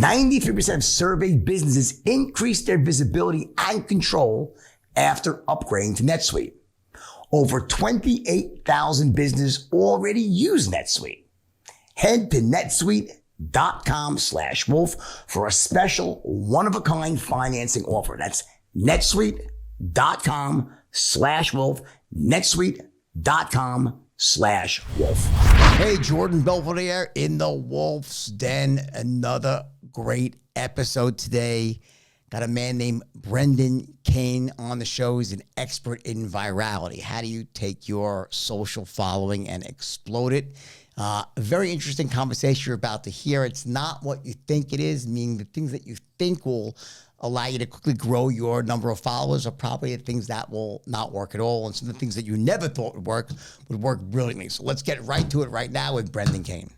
93% of surveyed businesses increased their visibility and control after upgrading to NetSuite. Over 28,000 businesses already use NetSuite. Head to netsuite.com/wolf for a special one-of-a-kind financing offer. That's netsuite.com/wolf, netsuite.com/wolf. Hey, Jordan Belvedere in the Wolf's Den. Another great episode today. Got a man named Brendan Kane on the show. He's an expert in virality. How do you take your social following and explode it? A very interesting conversation you're about to hear. It's not what you think it is, meaning the things that you think will allow you to quickly grow your number of followers are probably the things that will not work at all. And some of the things that you never thought would work brilliantly. So let's get right to it right now with Brendan Kane.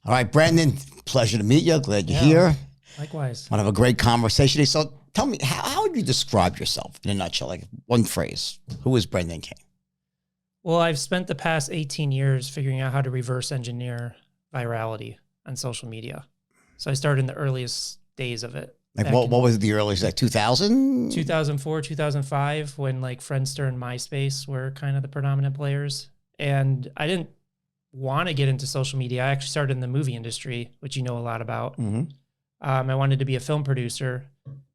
All right, Brendan, pleasure to meet you. Glad you're here. Likewise. Want to have a great conversation today. So tell me, how would you describe yourself in a nutshell? Like one phrase. Who is Brendan Kane? Well, I've spent the past 18 years figuring out how to reverse engineer virality on social media. So I started in the earliest days of it. Like what was the earliest, like 2000? 2004, 2005, when like Friendster and MySpace were kind of the predominant players. And I didn't want to get into social media. I actually started in the movie industry, which you know a lot about. Mm-hmm. I wanted to be a film producer,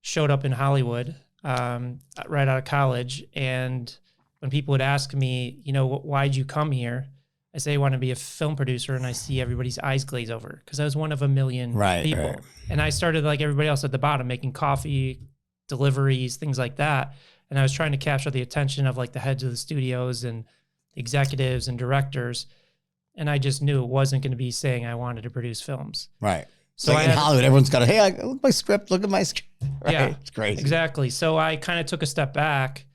showed up in Hollywood right out of college. And when people would ask me, you know, why'd you come here? I say I want to be a film producer, and I see everybody's eyes glaze over because I was one of a million people. Right. And I started like everybody else at the bottom, making coffee, deliveries, things like that. And I was trying to capture the attention of like the heads of the studios and executives and directors. And I just knew it wasn't going to be saying I wanted to produce films. Right. So like in Hollywood, everyone's got hey, look at my script, look at my script. Right? Yeah, it's crazy. Exactly. So I kind of took a step back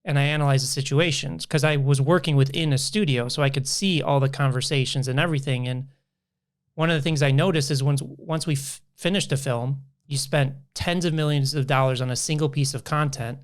and I analyzed the situations because I was working within a studio, so I could see all the conversations and everything. And one of the things I noticed is once we finished a film, you spent tens of millions of dollars on a single piece of content.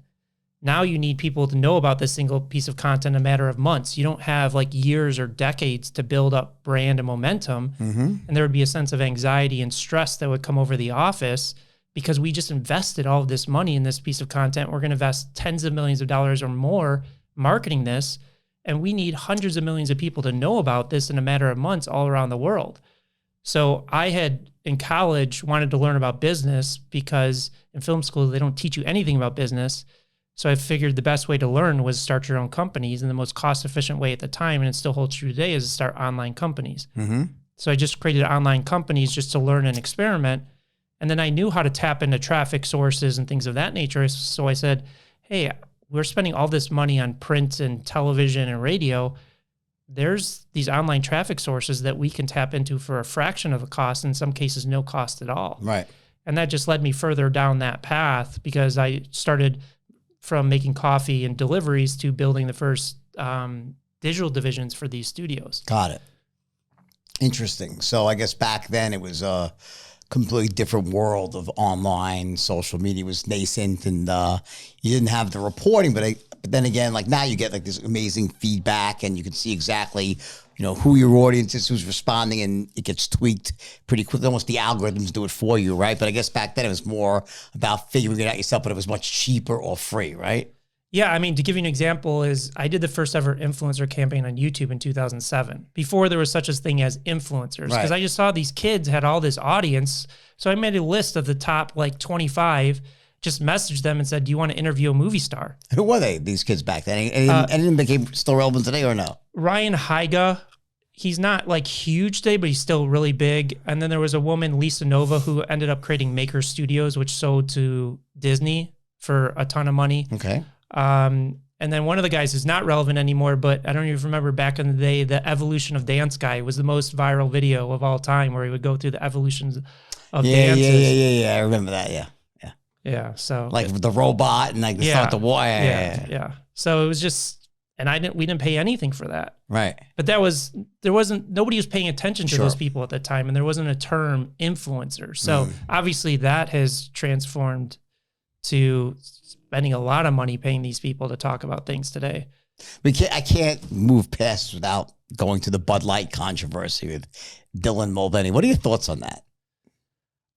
Now you need people to know about this single piece of content in a matter of months. You don't have like years or decades to build up brand and momentum. Mm-hmm. And there would be a sense of anxiety and stress that would come over the office because we just invested all of this money in this piece of content. We're going to invest tens of millions of dollars or more marketing this. And we need hundreds of millions of people to know about this in a matter of months all around the world. So I had in college wanted to learn about business because in film school, they don't teach you anything about business. So I figured the best way to learn was start your own companies, and the most cost-efficient way at the time, and it still holds true today, is to start online companies. Mm-hmm. So I just created online companies just to learn and experiment. And then I knew how to tap into traffic sources and things of that nature. So I said, hey, we're spending all this money on print and television and radio. There's these online traffic sources that we can tap into for a fraction of the cost, in some cases no cost at all. Right. And that just led me further down that path because I started from making coffee and deliveries to building the first digital divisions for these studios. Got it. Interesting. So I guess back then it was a completely different world of online. Social media was nascent, and you didn't have the reporting. But then again, like now you get like this amazing feedback, and you can see exactly, you know, who your audience is, who's responding, and it gets tweaked pretty quickly. Almost the algorithms do it for you, right? But I guess back then it was more about figuring it out yourself, but it was much cheaper or free, right? Yeah, I mean, to give you an example is I did the first ever influencer campaign on YouTube in 2007, before there was such a thing as influencers, because I just saw these kids had all this audience. So I made a list of the top like 25, just messaged them and said, do you want to interview a movie star? Who were they, these kids back then? Anything became still relevant today or no? Ryan Higa. He's not like huge today, but he's still really big. And then there was a woman, Lisa Nova, who ended up creating Maker Studios, which sold to Disney for a ton of money. Okay. And then one of the guys who's not relevant anymore, but I don't even remember back in the day, the Evolution of Dance guy was the most viral video of all time, where he would go through the evolutions of dances. Yeah. I remember that. Yeah. So like the robot and like the start the war. Yeah. So it was just, and we didn't pay anything for that. Right. But nobody was paying attention to those people at the time, and there wasn't a term influencer. So obviously that has transformed to spending a lot of money paying these people to talk about things today. I can't move past without going to the Bud Light controversy with Dylan Mulvaney. What are your thoughts on that?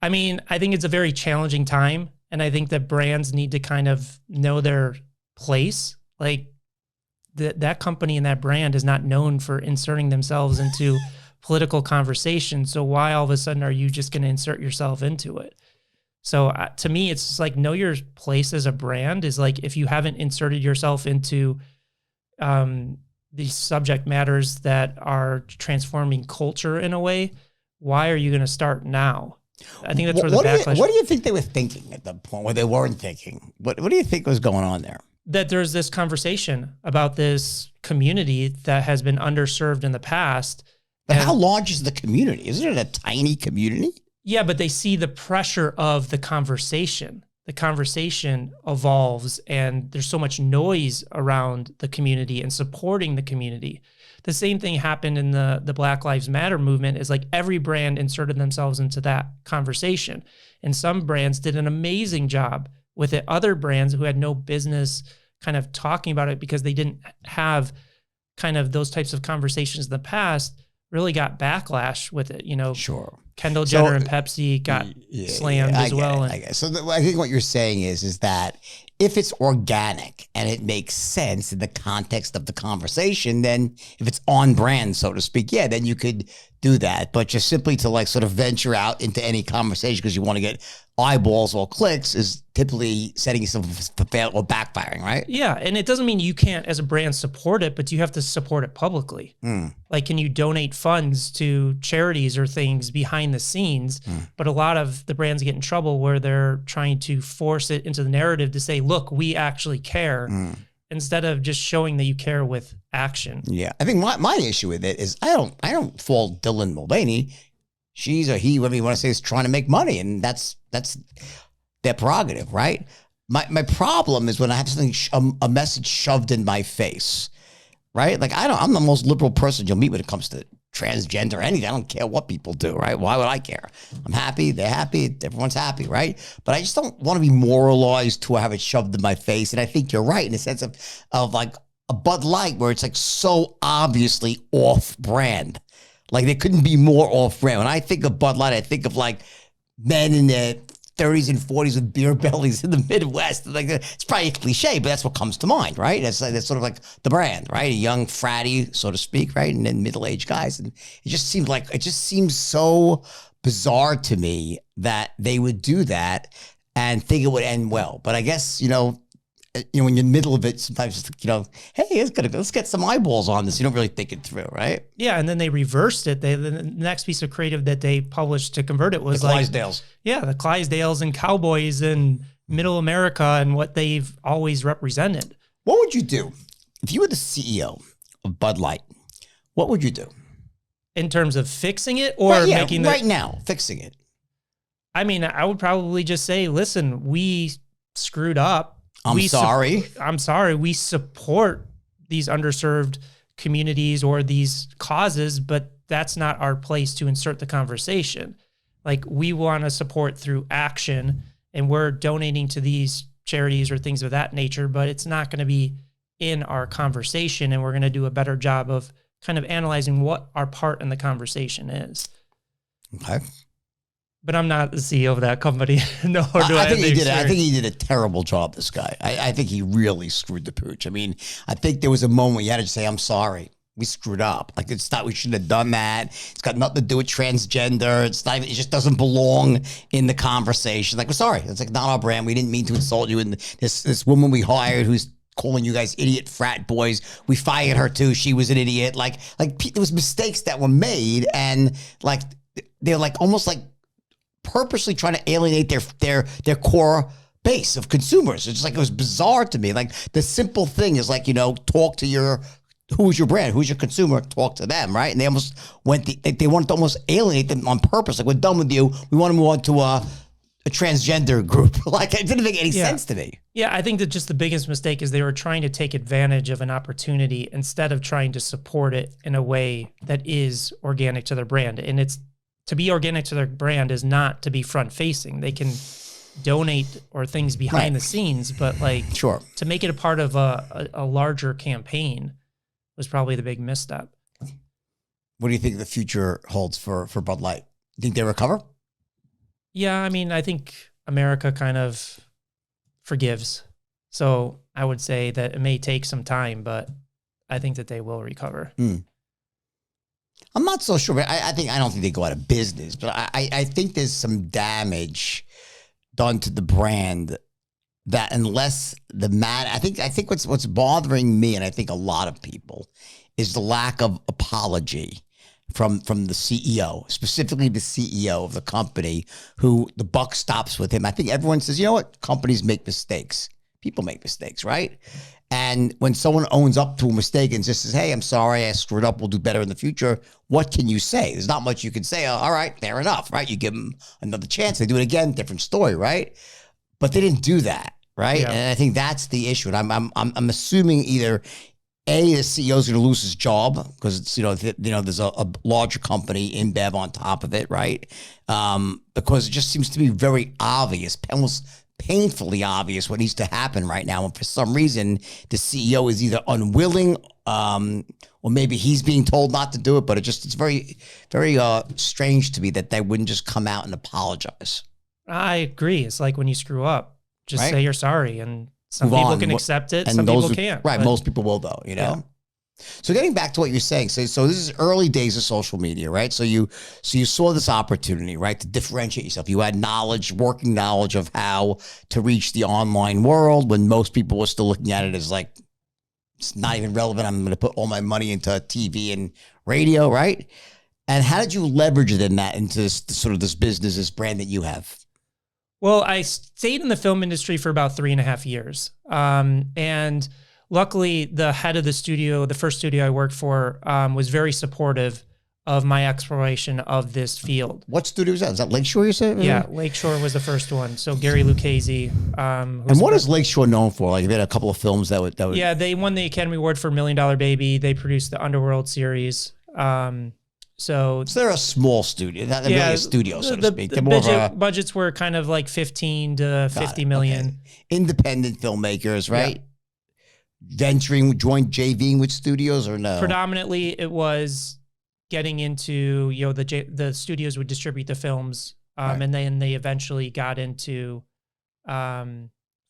I mean, I think it's a very challenging time, and I think that brands need to kind of know their place. Like that company and that brand is not known for inserting themselves into political conversation. So why all of a sudden are you just going to insert yourself into it? So to me, it's just like, know your place as a brand is like, if you haven't inserted yourself into these subject matters that are transforming culture in a way, why are you going to start now? I think that's where the backlash. What do you think they were thinking at the point where they weren't thinking? What do you think was going on there? That there's this conversation about this community that has been underserved in the past. But how large is the community? Isn't it a tiny community? Yeah, but they see the pressure of the conversation. The conversation evolves, and there's so much noise around the community and supporting the community. The same thing happened in the Black Lives Matter movement. Is like every brand inserted themselves into that conversation. And some brands did an amazing job with it. Other brands who had no business kind of talking about it because they didn't have kind of those types of conversations in the past really got backlash with it. You know, sure. Kendall Jenner and Pepsi got slammed as well. I guess. So I think what you're saying is that if it's organic and it makes sense in the context of the conversation, then if it's on brand, so to speak, yeah, then you could do that. But just simply to like sort of venture out into any conversation because you want to get eyeballs or clicks is typically setting yourself for fail or backfiring, right? Yeah, and it doesn't mean you can't, as a brand, support it, but you have to support it publicly. Like, can you donate funds to charities or things behind the scenes? But a lot of the brands get in trouble where they're trying to force it into the narrative to say, look, we actually care, instead of just showing that you care with action. Yeah, I think my issue with it is I don't fault Dylan Mulvaney. She's or he, whatever you want to say, is trying to make money, and that's their prerogative, right? My problem is when I have something, a message shoved in my face, right? Like I'm the most liberal person you'll meet when it comes to transgender or anything. I don't care what people do, right? Why would I care? I'm happy, they're happy, everyone's happy, right? But I just don't want to be moralized to have it shoved in my face. And I think you're right in the sense of like a Bud Light where it's like so obviously off brand. Like there couldn't be more off brand. When I think of Bud Light, I think of like men in their 30s and 40s with beer bellies in the Midwest. Like it's probably a cliche, but that's what comes to mind, right? That's sort of like the brand, right? A young fratty, so to speak, right? And then middle-aged guys. And it just seems so bizarre to me that they would do that and think it would end well. But I guess, when you're in the middle of it, sometimes, hey, let's get some eyeballs on this. You don't really think it through, right? Yeah, and then they reversed it. The next piece of creative that they published to convert it was the Clydesdales. Yeah, the Clydesdales and Cowboys and Middle America and what they've always represented. What would you do if you were the CEO of Bud Light? What would you do? In terms of fixing it or making it? Right now, fixing it. I mean, I would probably just say, listen, we screwed up. I'm sorry. I'm sorry. We support these underserved communities or these causes, but that's not our place to insert the conversation. Like, we want to support through action, and we're donating to these charities or things of that nature, but it's not going to be in our conversation, and we're going to do a better job of kind of analyzing what our part in the conversation is. Okay. But I'm not the CEO of that company, nor do I think he did. I think he did a terrible job, this guy. I think he really screwed the pooch. I mean, I think there was a moment where you had to say, I'm sorry. We screwed up. Like, it's not, we shouldn't have done that. It's got nothing to do with transgender. It's not even, it just doesn't belong in the conversation. Like, we're sorry. It's like not our brand. We didn't mean to insult you. And this woman we hired who's calling you guys idiot frat boys, we fired her too. She was an idiot. Like there was mistakes that were made, and like, they're like almost like purposely trying to alienate their core base of consumers. It's like, it was bizarre to me. Like, the simple thing is like, talk to who's your brand, who's your consumer, talk to them, right? And they almost they wanted to almost alienate them on purpose. Like, we're done with you. We want to move on to a transgender group. Like, it didn't make any sense to me. Yeah, I think that just the biggest mistake is they were trying to take advantage of an opportunity instead of trying to support it in a way that is organic to their brand. And to be organic to their brand is not to be front facing. They can donate or things behind the scenes, but like, sure, to make it a part of a larger campaign was probably the big misstep. What do you think the future holds for Bud Light? You think they recover? Yeah, I mean, I think America kind of forgives. So I would say that it may take some time, but I think that they will recover. I'm not so sure, but I don't think they go out of business, but I think there's some damage done to the brand that unless I think what's bothering me, and I think a lot of people, is the lack of apology from the CEO, specifically the CEO of the company, who the buck stops with him. I think everyone says, you know what, companies make mistakes. People make mistakes, right? And when someone owns up to a mistake and just says, hey, I'm sorry, I screwed up, we'll do better in the future, what can you say? There's not much you can say. Oh, all right, fair enough, right? You give them another chance. They do it again, different story, right? But they didn't do that, right? Yeah. And I think that's the issue. And I'm assuming either the CEO is going to lose his job because it's there's a larger company, InBev, on top of it, right? Because it just seems to be very obvious, almost painfully obvious what needs to happen right now. And for some reason, the CEO is either unwilling, or maybe he's being told not to do it. But it's very, very strange to me that they wouldn't just come out and apologize. I agree. It's like when you screw up, just Right? say you're sorry. And some Move people on. can accept it, And some those people who- can't. Right, but- most people will though, you know. Yeah. So getting back to what you're saying, so this is early days of social media, right? So you saw this opportunity, right, to differentiate yourself. You had working knowledge of how to reach the online world when most people were still looking at it as like it's not even relevant. I'm going to put all my money into TV and radio, right? And how did you leverage it into this business, this brand that you have? Well, I stayed in the film industry for about 3.5 years. And luckily, the head of the studio, the first studio I worked for, was very supportive of my exploration of this field. What studio is that? Is that Lakeshore, you said? Yeah, Lakeshore was the first one. So Gary Lucchese. And what is Lakeshore known for? Like, they had a couple of films that would. Yeah, they won the Academy Award for $1 Million Baby. They produced the Underworld series. So they're a small studio, not really a studio, so to speak. The They're more of a budgets were kind of like 15 to 50 million. Okay. Independent filmmakers, right? Joint JVing with studios, or no? Predominantly, it was getting into, the studios would distribute the films, Right. and then they eventually got into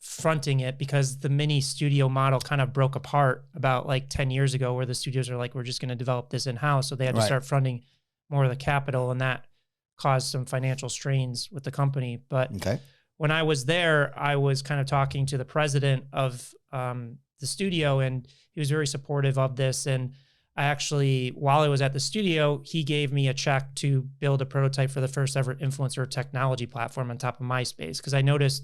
fronting it, because the mini studio model kind of broke apart about like 10 years ago, where the studios are like, we're just going to develop this in-house. So they had to Right. start fronting more of the capital, and that caused some financial strains with the company. But Okay. when I was there, I was kind of talking to the president of the studio, and he was very supportive of this. And I actually, while I was at the studio, he gave me a check to build a prototype for the first ever influencer technology platform on top of MySpace. Because I noticed,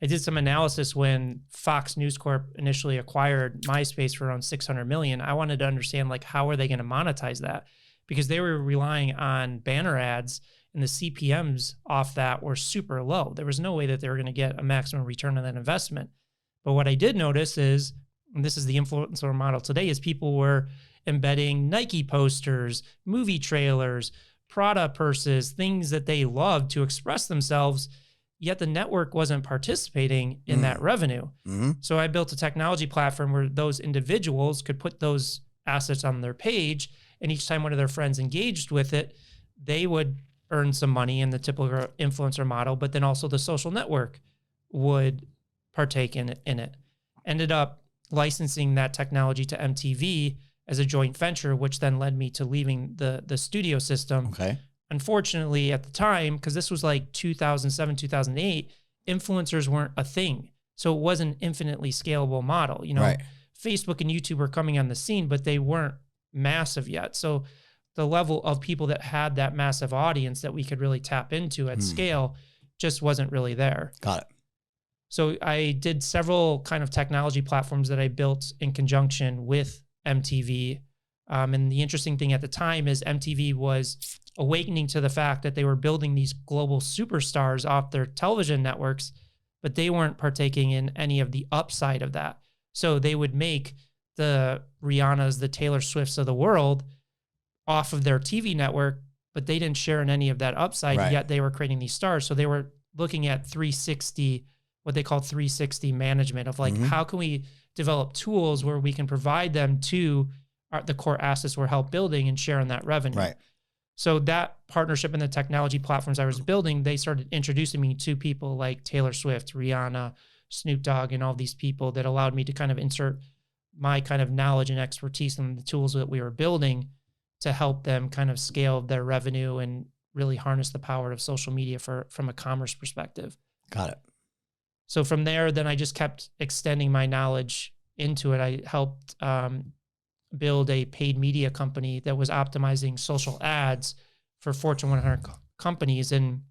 I did some analysis when Fox News Corp initially acquired MySpace for around 600 million. I wanted to understand, like, how are they going to monetize that? Because they were relying on banner ads, and the CPMs off that were super low. There was no way that they were going to get a maximum return on that investment. But what I did notice is, and this is the influencer model today, is people were embedding Nike posters, movie trailers, Prada purses, things that they loved to express themselves, yet the network wasn't participating in that revenue. Mm-hmm. So I built a technology platform where those individuals could put those assets on their page, and each time one of their friends engaged with it, they would earn some money in the typical influencer model, but then also the social network would partake in it. Ended up licensing that technology to MTV as a joint venture, which then led me to leaving the studio system. Okay. Unfortunately, at the time, because this was like 2007, 2008, influencers weren't a thing. So it was an infinitely scalable model. Right. Facebook and YouTube were coming on the scene, but they weren't massive yet. So the level of people that had that massive audience that we could really tap into at scale just wasn't really there. Got it. So I did several kind of technology platforms that I built in conjunction with MTV. And the interesting thing at the time is MTV was awakening to the fact that they were building these global superstars off their television networks, but they weren't partaking in any of the upside of that. So they would make the Rihannas, the Taylor Swifts of the world off of their TV network, but they didn't share in any of that upside, Right. yet they were creating these stars. So they were looking at 360, what they call 360 management of like, how can we develop tools where we can provide them to the core assets we're help building and share in that revenue. Right. So that partnership and the technology platforms I was building, they started introducing me to people like Taylor Swift, Rihanna, Snoop Dogg, and all these people that allowed me to kind of insert my kind of knowledge and expertise in the tools that we were building to help them kind of scale their revenue and really harness the power of social media from a commerce perspective. Got it. So from there, then I just kept extending my knowledge into it. I helped build a paid media company that was optimizing social ads for Fortune 100 companies. And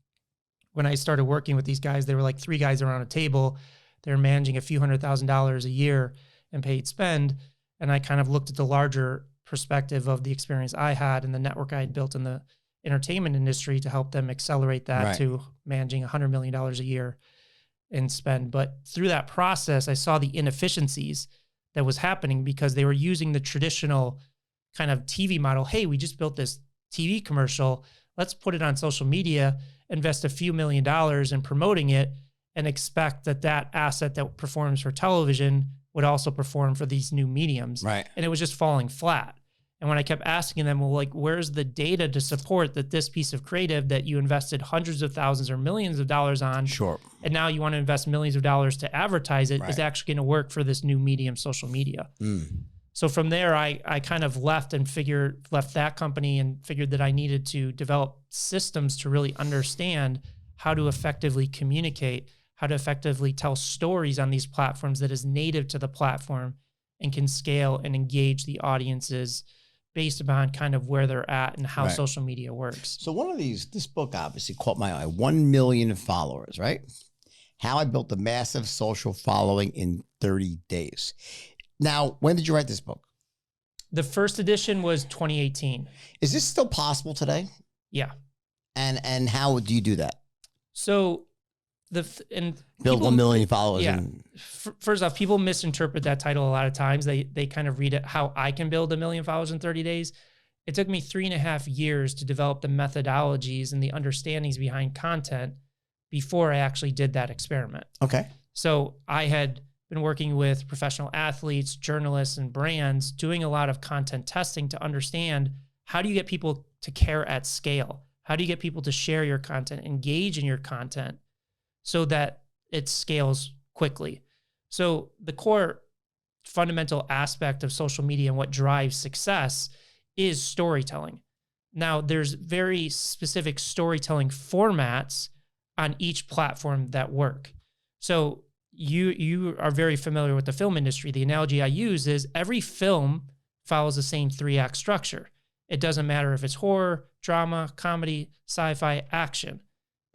when I started working with these guys, they were like 3 guys around a table. They're managing a few $100,000 a year in paid spend. And I kind of looked at the larger perspective of the experience I had and the network I had built in the entertainment industry to help them accelerate that to managing $100 million a year in spend. But through that process, I saw the inefficiencies that was happening because they were using the traditional kind of TV model. Hey, we just built this TV commercial. Let's put it on social media, invest a few $1,000,000 in promoting it, and expect that that asset that performs for television would also perform for these new mediums. Right. And it was just falling flat. And when I kept asking them, well, like, where's the data to support that this piece of creative that you invested hundreds of thousands or millions of dollars on, and now you want to invest millions of dollars to advertise it, is actually going to work for this new medium, social media? So from there, I kind of left that company and figured that I needed to develop systems to really understand how to effectively communicate, how to effectively tell stories on these platforms that is native to the platform and can scale and engage the audiences based upon kind of where they're at and how social media works. So this book obviously caught my eye, 1 million followers, right? How I built a massive social following in 30 days. Now, when did you write this book? The first edition was 2018. Is this still possible today? Yeah. And how do you do that? So build 1 million followers. Yeah. First off, people misinterpret that title a lot of times. They kind of read it, how I can build 1 million followers in 30 days. It took me 3.5 years to develop the methodologies and the understandings behind content before I actually did that experiment. Okay. So I had been working with professional athletes, journalists, and brands, doing a lot of content testing to understand, how do you get people to care at scale? How do you get people to share your content, engage in your content, so that it scales quickly? So the core fundamental aspect of social media and what drives success is storytelling. Now, there's very specific storytelling formats on each platform that work. So you are very familiar with the film industry. The analogy I use is every film follows the same 3-act structure. It doesn't matter if it's horror, drama, comedy, sci-fi, action.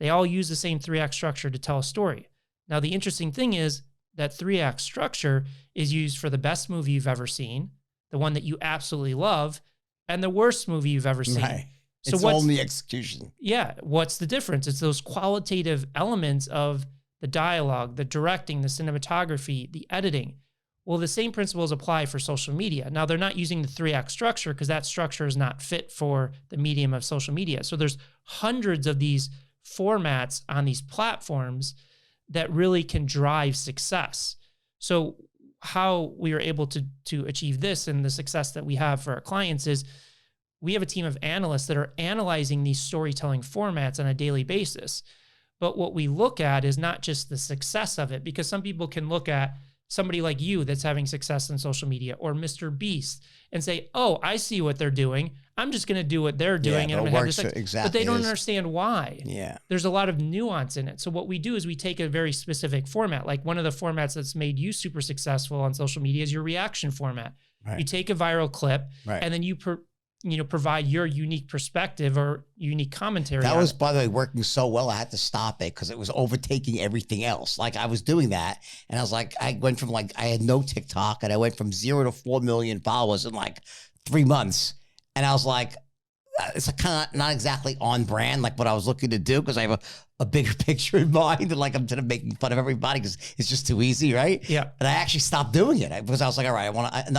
They all use the same 3-act structure to tell a story. Now, the interesting thing is that 3-act structure is used for the best movie you've ever seen, the one that you absolutely love, and the worst movie you've ever seen. Right. So it's all in the execution. Yeah. What's the difference? It's those qualitative elements of the dialogue, the directing, the cinematography, the editing. Well, the same principles apply for social media. Now, they're not using the 3-act structure because that structure is not fit for the medium of social media. So there's hundreds of these formats on these platforms that really can drive success. So how we are able to achieve this and the success that we have for our clients is we have a team of analysts that are analyzing these storytelling formats on a daily basis. But what we look at is not just the success of it, because some people can look at somebody like you that's having success in social media, or Mr. Beast, and say, oh, I see what they're doing. I'm just going to do what they're doing. And I'm going to have this. Exactly. But they don't understand why. Yeah. There's a lot of nuance in it. So what we do is we take a very specific format. Like one of the formats that's made you super successful on social media is your reaction format. Right. You take a viral clip and then you provide your unique perspective or unique commentary. That was, by the way, working so well, I had to stop it because it was overtaking everything else. Like I was doing that and I was like, I went from I had no TikTok and I went from 0 to 4 million followers in like 3 months. And I was like, it's kind of not exactly on brand, like what I was looking to do, because I have a bigger picture in mind, and like I'm kind of making fun of everybody because it's just too easy, right? Yeah. And I actually stopped doing it because I was like, all right,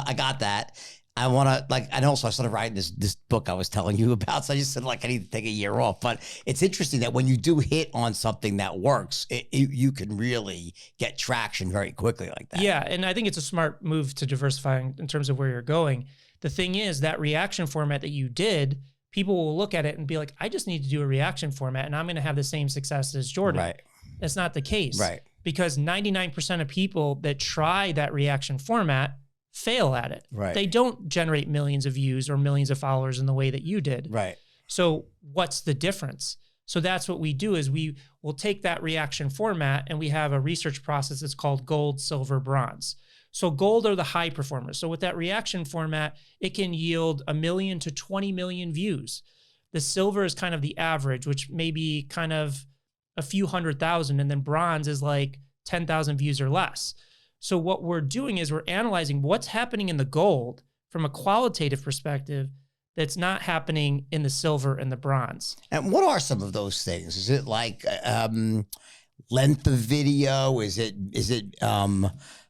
I got that. I want to and also I started writing this book I was telling you about. So I just said I need to take a year off. But it's interesting that when you do hit on something that works, you can really get traction very quickly like that. Yeah. And I think it's a smart move to diversify in terms of where you're going. The thing is that reaction format that you did, people will look at it and be like, I just need to do a reaction format and I'm going to have the same success as Jordan. Right. That's not the case. Right. Because 99% of people that try that reaction format fail at it. Right. They don't generate millions of views or millions of followers in the way that you did. Right. So what's the difference? So that's what we do is we will take that reaction format and we have a research process that's called gold, silver, bronze. So gold are the high performers. So with that reaction format, it can yield 1 million to 20 million views. The silver is kind of the average, which may be kind of a few 100,000, and then bronze is like 10,000 views or less. So what we're doing is we're analyzing what's happening in the gold from a qualitative perspective that's not happening in the silver and the bronze. And what are some of those things? Is it like length of video? Is it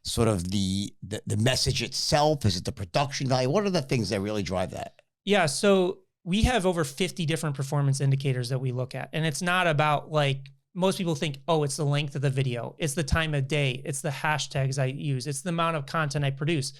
sort of the message itself? Is it the production value? What are the things that really drive that? Yeah, so we have over 50 different performance indicators that we look at. And it's not about like, most people think, oh, it's the length of the video. It's the time of day. It's the hashtags I use. It's the amount of content I produce.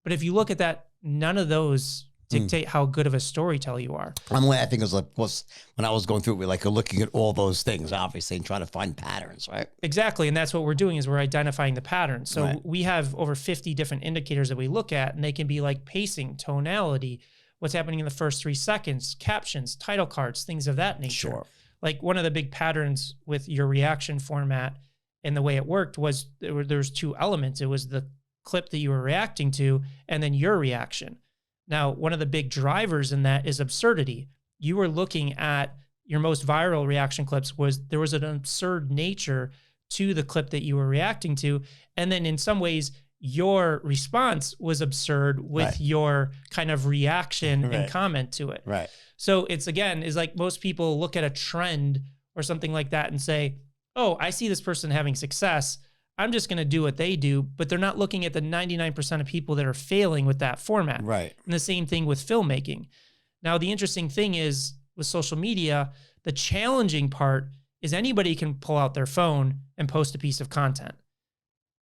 But if you look at that, none of those dictate how good of a storyteller you are. I think it was when I was going through it, we're like looking at all those things, obviously, and trying to find patterns, right? Exactly. And that's what we're doing is we're identifying the patterns. So Right. we have over 50 different indicators that we look at, and they can be like pacing, tonality, what's happening in the first 3 seconds, captions, title cards, things of that nature. Sure. Like one of the big patterns with your reaction format and the way it worked was there was 2 elements. It was the clip that you were reacting to and then your reaction. Now, one of the big drivers in that is absurdity. You were looking at your most viral reaction clips there was an absurd nature to the clip that you were reacting to. And then in some ways, your response was absurd with Right. your kind of reaction Right. and comment to it. Right. So it's again, is like most people look at a trend or something like that and say, oh, I see this person having success. I'm just going to do what they do, but they're not looking at the 99% of people that are failing with that format. Right. And the same thing with filmmaking. Now, the interesting thing is with social media, the challenging part is anybody can pull out their phone and post a piece of content.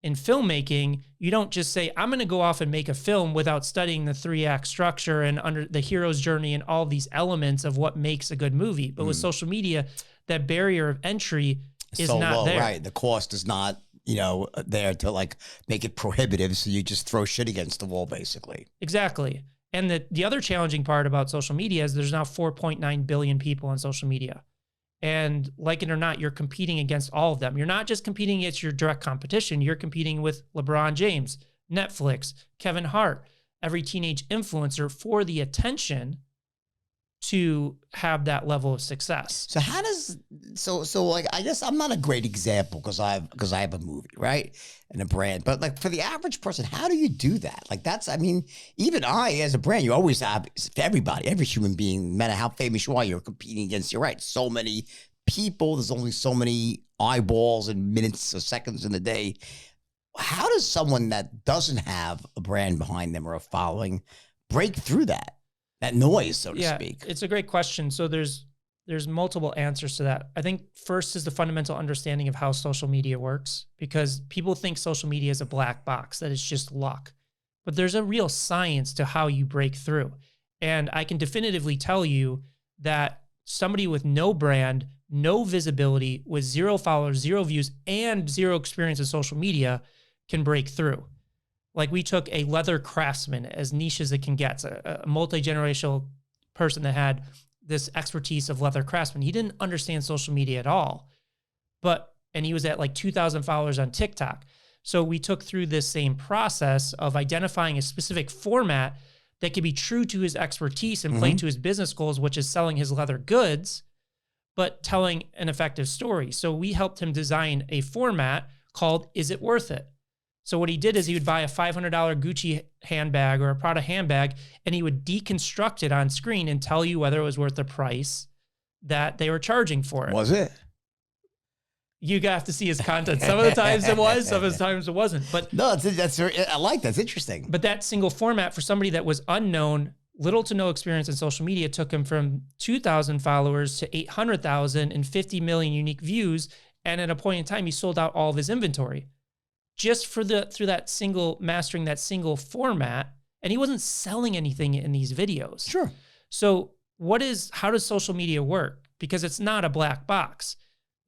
In filmmaking, you don't just say, I'm going to go off and make a film without studying the 3-act structure and under the hero's journey and all these elements of what makes a good movie. But with social media, that barrier of entry is so not low, there. right? The cost is not, there to like make it prohibitive. So you just throw shit against the wall, basically. Exactly. And the other challenging part about social media is there's now 4.9 billion people on social media. And like it or not, you're competing against all of them. You're not just competing against your direct competition. You're competing with LeBron James, Netflix, Kevin Hart, every teenage influencer for the attention to have that level of success. So how does like I guess I'm not a great example because I have a movie, right, and a brand, but like for the average person, how do you do that? Like even I as a brand, you always have everybody, every human being, no matter how famous you are, you're competing against. You're right, so many people. There's only so many eyeballs and minutes or seconds in the day. How does someone that doesn't have a brand behind them or a following break through that noise, so to speak? It's a great question. So there's multiple answers to that. I think first is the fundamental understanding of how social media works, because people think social media is a black box, that it's just luck. But there's a real science to how you break through. And I can definitively tell you that somebody with no brand, no visibility, with 0 followers, 0 views, and 0 experience in social media can break through. Like we took a leather craftsman, as niche as it can get, a multi-generational person that had this expertise of leather craftsman. He didn't understand social media at all, and he was at like 2,000 followers on TikTok. So we took through this same process of identifying a specific format that could be true to his expertise and playing to his business goals, which is selling his leather goods, but telling an effective story. So we helped him design a format called Is It Worth It? So what he did is he would buy a $500 Gucci handbag or a Prada handbag, and he would deconstruct it on screen and tell you whether it was worth the price that they were charging for it. Was it? You have to see his content. Some of the times it was, some of the times it wasn't. But no, I like that. It's interesting. But that single format for somebody that was unknown, little to no experience in social media, took him from 2,000 followers to 800,000 and 50 million unique views. And at a point in time, he sold out all of his inventory just through mastering that single format. And he wasn't selling anything in these videos. Sure. So how does social media work? Because it's not a black box.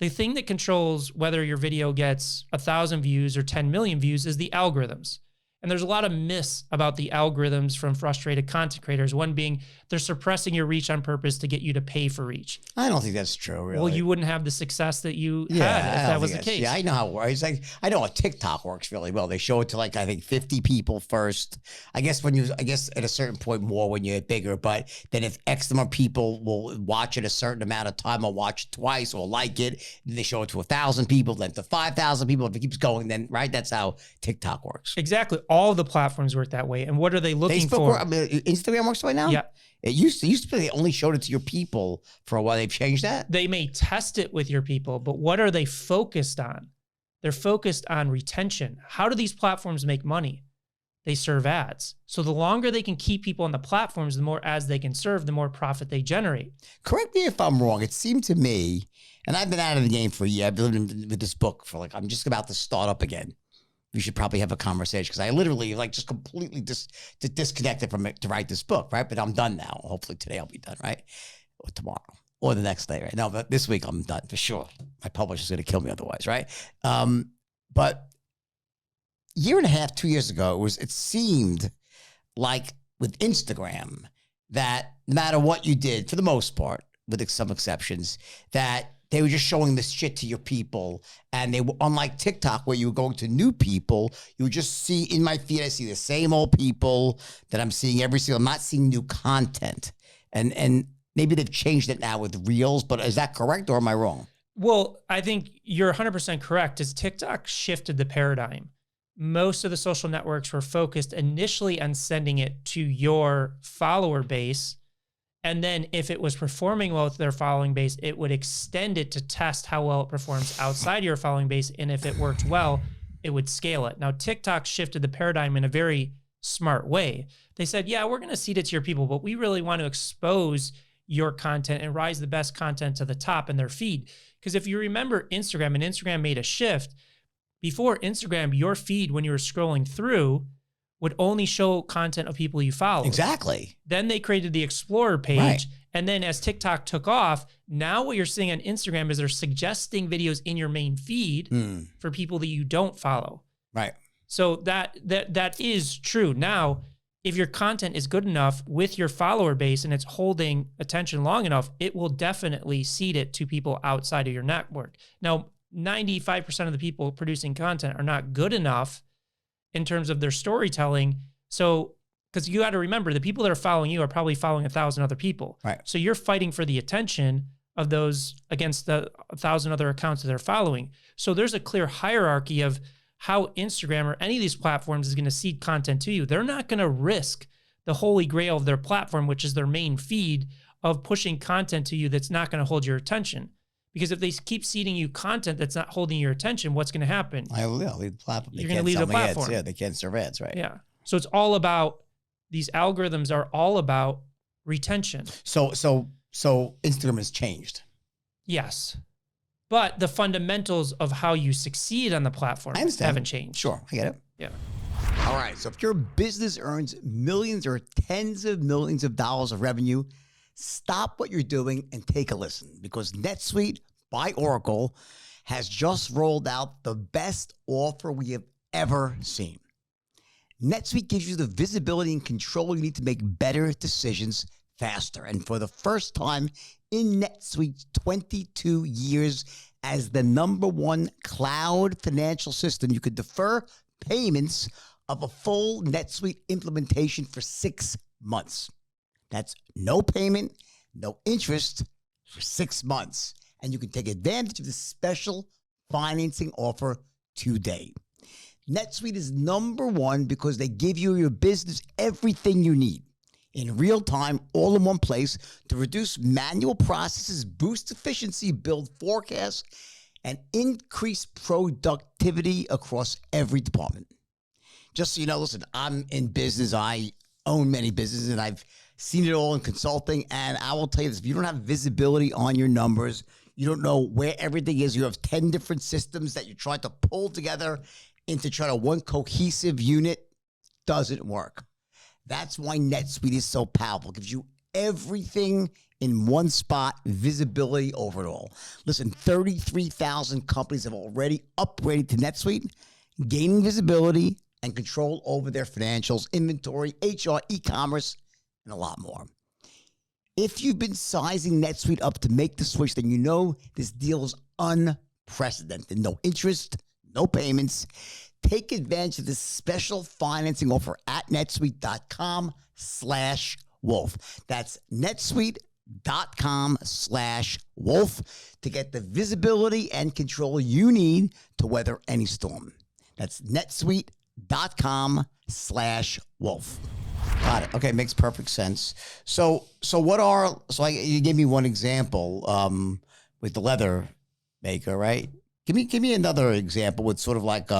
The thing that controls whether your video gets 1,000 views or 10 million views is the algorithms. And there's a lot of myths about the algorithms from frustrated content creators. One being they're suppressing your reach on purpose to get you to pay for reach. I don't think that's true, really. Well, you wouldn't have the success that you had if that was the case. Yeah, I know how it works. I know how TikTok works really well. They show it to like, I think 50 people first. I guess at a certain point more when you get bigger, but then if X number of people will watch it a certain amount of time or watch it twice or like it, then they show it to 1,000 people, then to 5,000 people. If it keeps going, then right, that's how TikTok works. Exactly. All the platforms work that way. And what are they looking for? Instagram works that way now? Yeah. It used to be they only showed it to your people for a while. They've changed that? They may test it with your people, but what are they focused on? They're focused on retention. How do these platforms make money? They serve ads. So the longer they can keep people on the platforms, the more ads they can serve, the more profit they generate. Correct me if I'm wrong. It seemed to me, and I've been out of the game for a year. I've been with this book for I'm just about to start up again. We should probably have a conversation because I literally just completely disconnected from it to write this book, right? But I'm done now. Hopefully today I'll be done, right? Or tomorrow or the next day, right? No, but this week I'm done for sure. My publisher's going to kill me otherwise, right? But a year and a half, 2 years ago, it seemed like with Instagram that no matter what you did, for the most part, with some exceptions, that they were just showing this shit to your people. And they were, unlike TikTok, where you were going to new people, you would just see in my feed, I see the same old people that I'm seeing I'm not seeing new content. And maybe they've changed it now with Reels, but is that correct or am I wrong? Well, I think you're 100% correct. As TikTok shifted the paradigm, most of the social networks were focused initially on sending it to your follower base. And then if it was performing well with their following base, it would extend it to test how well it performs outside your following base. And if it worked well, it would scale it. Now, TikTok shifted the paradigm in a very smart way. They said, yeah, we're going to seed it to your people, but we really want to expose your content and rise the best content to the top in their feed. Because if you remember Instagram, and Instagram made a shift, before Instagram, your feed, when you were scrolling through, would only show content of people you follow. Exactly. Then they created the Explorer page. Right. And then as TikTok took off, now what you're seeing on Instagram is they're suggesting videos in your main feed for people that you don't follow. Right. So that is true. Now, if your content is good enough with your follower base and it's holding attention long enough, it will definitely seed it to people outside of your network. Now, 95% of the people producing content are not good enough in terms of their storytelling. So, because you got to remember, the people that are following you are probably following 1,000 other people. Right. So you're fighting for the attention of those against the 1,000 other accounts that they're following. So there's a clear hierarchy of how Instagram or any of these platforms is going to seed content to you. They're not going to risk the holy grail of their platform, which is their main feed, of pushing content to you that's not going to hold your attention. Because if they keep seeding you content that's not holding your attention, what's going to happen? I'll leave the platform. You're going to leave the platform. Yeah, they can't serve ads, right? Yeah. So it's all about, these algorithms are all about retention. So Instagram has changed. Yes. But the fundamentals of how you succeed on the platform haven't changed. Sure, I get it. Yeah. All right, so if your business earns millions or tens of millions of dollars of revenue, stop what you're doing and take a listen, because NetSuite by Oracle has just rolled out the best offer we have ever seen. NetSuite gives you the visibility and control you need to make better decisions faster. And for the first time in NetSuite's 22 years as the #1 cloud financial system, you could defer payments of a full NetSuite implementation for 6 months. That's no payment, no interest for 6 months. And you can take advantage of this special financing offer today. NetSuite is #1 because they give you your business everything you need in real time, all in one place, to reduce manual processes, boost efficiency, build forecasts, and increase productivity across every department. Just so you know, listen, I'm in business. I own many businesses, and I've seen it all in consulting. And I will tell you this, if you don't have visibility on your numbers, you don't know where everything is, you have 10 different systems that you're trying to pull together into try to one cohesive unit, doesn't work. That's why NetSuite is so powerful. It gives you everything in one spot, visibility over it all. Listen, 33,000 companies have already upgraded to NetSuite, gaining visibility and control over their financials, inventory, HR, e-commerce, and a lot more. If you've been sizing NetSuite up to make the switch, then you know this deal is unprecedented. No interest, no payments. Take advantage of this special financing offer at netsuite.com/wolf. That's netsuite.com/wolf to get the visibility and control you need to weather any storm. That's netsuite.com/wolf. Got it. Okay, makes perfect sense. So you gave me one example with the leather maker, right? Give me another example with sort of like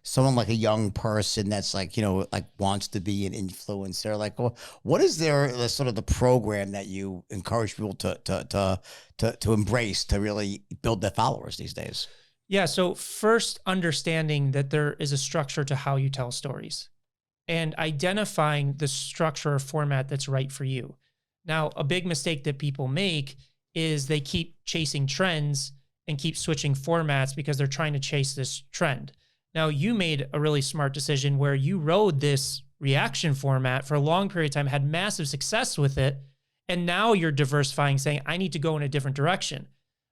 someone like a young person that's like, like wants to be an influencer. Like, what is their sort of the program that you encourage people to embrace to really build their followers these days? Yeah. So first, understanding that there is a structure to how you tell stories and identifying the structure or format that's right for you. Now, a big mistake that people make is they keep chasing trends and keep switching formats because they're trying to chase this trend. Now, you made a really smart decision where you rode this reaction format for a long period of time, had massive success with it, and now you're diversifying, saying, I need to go in a different direction.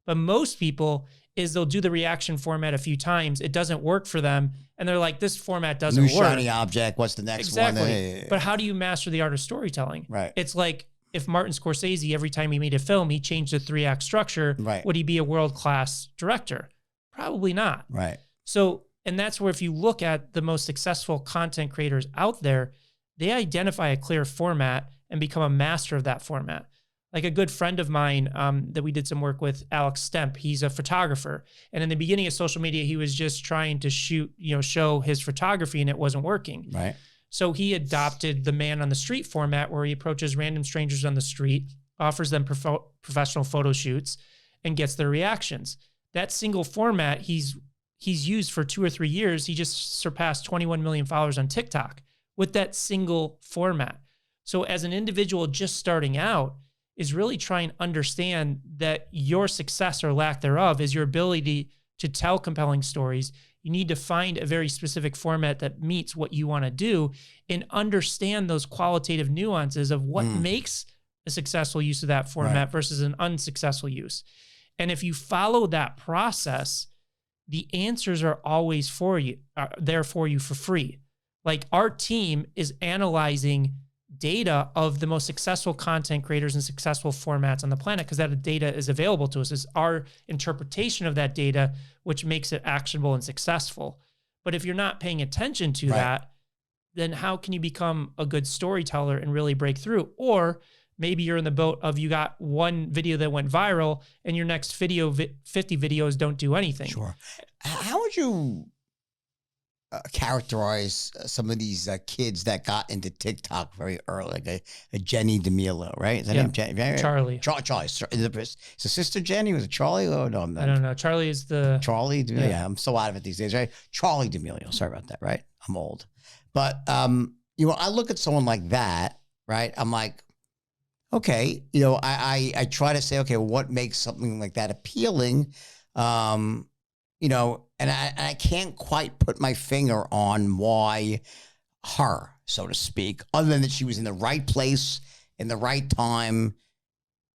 But most people is they'll do the reaction format a few times, it doesn't work for them, and they're like, this format doesn't work. New shiny object, what's the next one? Exactly. But how do you master the art of storytelling? Right. It's like, if Martin Scorsese, every time he made a film, he changed the 3-act structure, right, would he be a world-class director? Probably not. Right. So, and that's where if you look at the most successful content creators out there, they identify a clear format and become a master of that format. Like a good friend of mine that we did some work with, Alex Stemp, he's a photographer. And in the beginning of social media, he was just trying to shoot, show his photography and it wasn't working. Right. So he adopted the man on the street format where he approaches random strangers on the street, offers them professional photo shoots, and gets their reactions. That single format he's used for 2 or 3 years. He just surpassed 21 million followers on TikTok with that single format. So as an individual just starting out, is really try and understand that your success or lack thereof is your ability to tell compelling stories. You need to find a very specific format that meets what you want to do and understand those qualitative nuances of what makes a successful use of that format versus an unsuccessful use. And if you follow that process, the answers are always for you, there for you for free. Like our team is analyzing data of the most successful content creators and successful formats on the planet because that data is available to us. It's our interpretation of that data which makes it actionable and successful. But if you're not paying attention to that, then how can you become a good storyteller and really break through? Or maybe you're in the boat of you got one video that went viral and your next 50 videos don't do anything. Sure. How would you characterize some of these kids that got into TikTok very early, like a Jenny D'Amelio, right? Is that name Charlie? Charlie. Is the sister Jenny? Was it Charlie? Oh no, I don't know. Charlie is the Charlie D'Amelio. Yeah, I'm so out of it these days, right? Charlie D'Amelio. Sorry about that, right? I'm old, but I look at someone like that, right? I'm like, okay, I try to say, okay, well, what makes something like that appealing? And I can't quite put my finger on why her, so to speak, other than that she was in the right place in the right time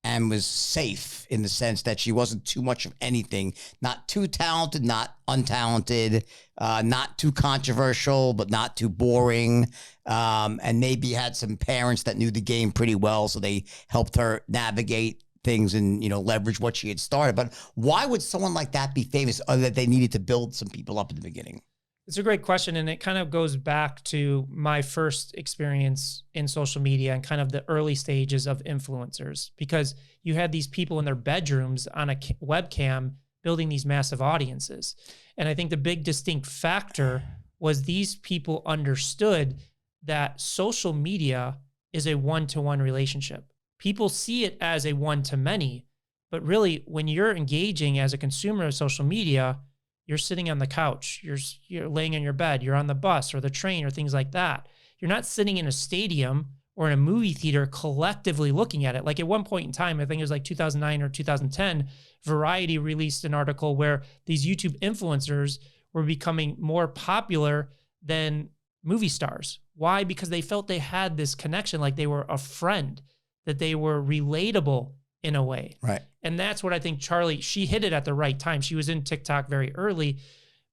and was safe in the sense that she wasn't too much of anything, not too talented, not untalented, not too controversial, but not too boring. And maybe had some parents that knew the game pretty well, so they helped her navigate things and, leverage what she had started. But why would someone like that be famous other than they needed to build some people up in the beginning? It's a great question. And it kind of goes back to my first experience in social media and kind of the early stages of influencers, because you had these people in their bedrooms on a webcam building these massive audiences. And I think the big distinct factor was these people understood that social media is a one-to-one relationship. People see it as a one-to-many, but really when you're engaging as a consumer of social media, you're sitting on the couch, you're laying in your bed, you're on the bus or the train or things like that. You're not sitting in a stadium or in a movie theater collectively looking at it. Like at one point in time, I think it was like 2009 or 2010, Variety released an article where these YouTube influencers were becoming more popular than movie stars. Why? Because they felt they had this connection, like they were a friend, that they were relatable in a way. Right. And that's what I think Charlie, she hit it at the right time. She was in TikTok very early,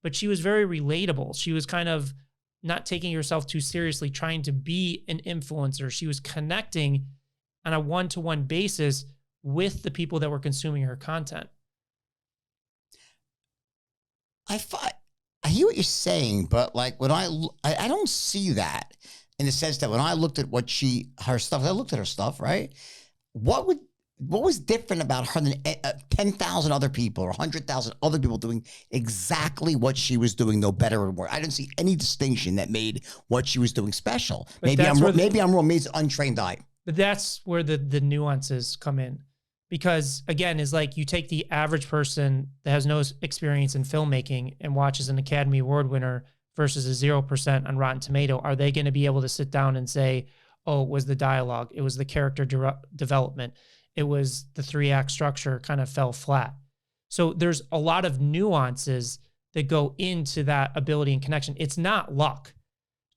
but she was very relatable. She was kind of not taking herself too seriously, trying to be an influencer. She was connecting on a one-to-one basis with the people that were consuming her content. I hear what you're saying, but like when I don't see that in the sense that when I looked at her stuff, I looked at her stuff, right? What was different about her than 10,000 other people or 100,000 other people doing exactly what she was doing, no better or worse? I didn't see any distinction that made what she was doing special. But maybe I'm wrong. Maybe it's an untrained eye. But that's where the nuances come in. Because again, is like you take the average person that has no experience in filmmaking and watches an Academy Award winner versus a 0% on Rotten Tomato. Are they going to be able to sit down and say, oh, it was the dialogue, it was the character development, it was the 3-act structure kind of fell flat? So there's a lot of nuances that go into that ability and connection. It's not luck.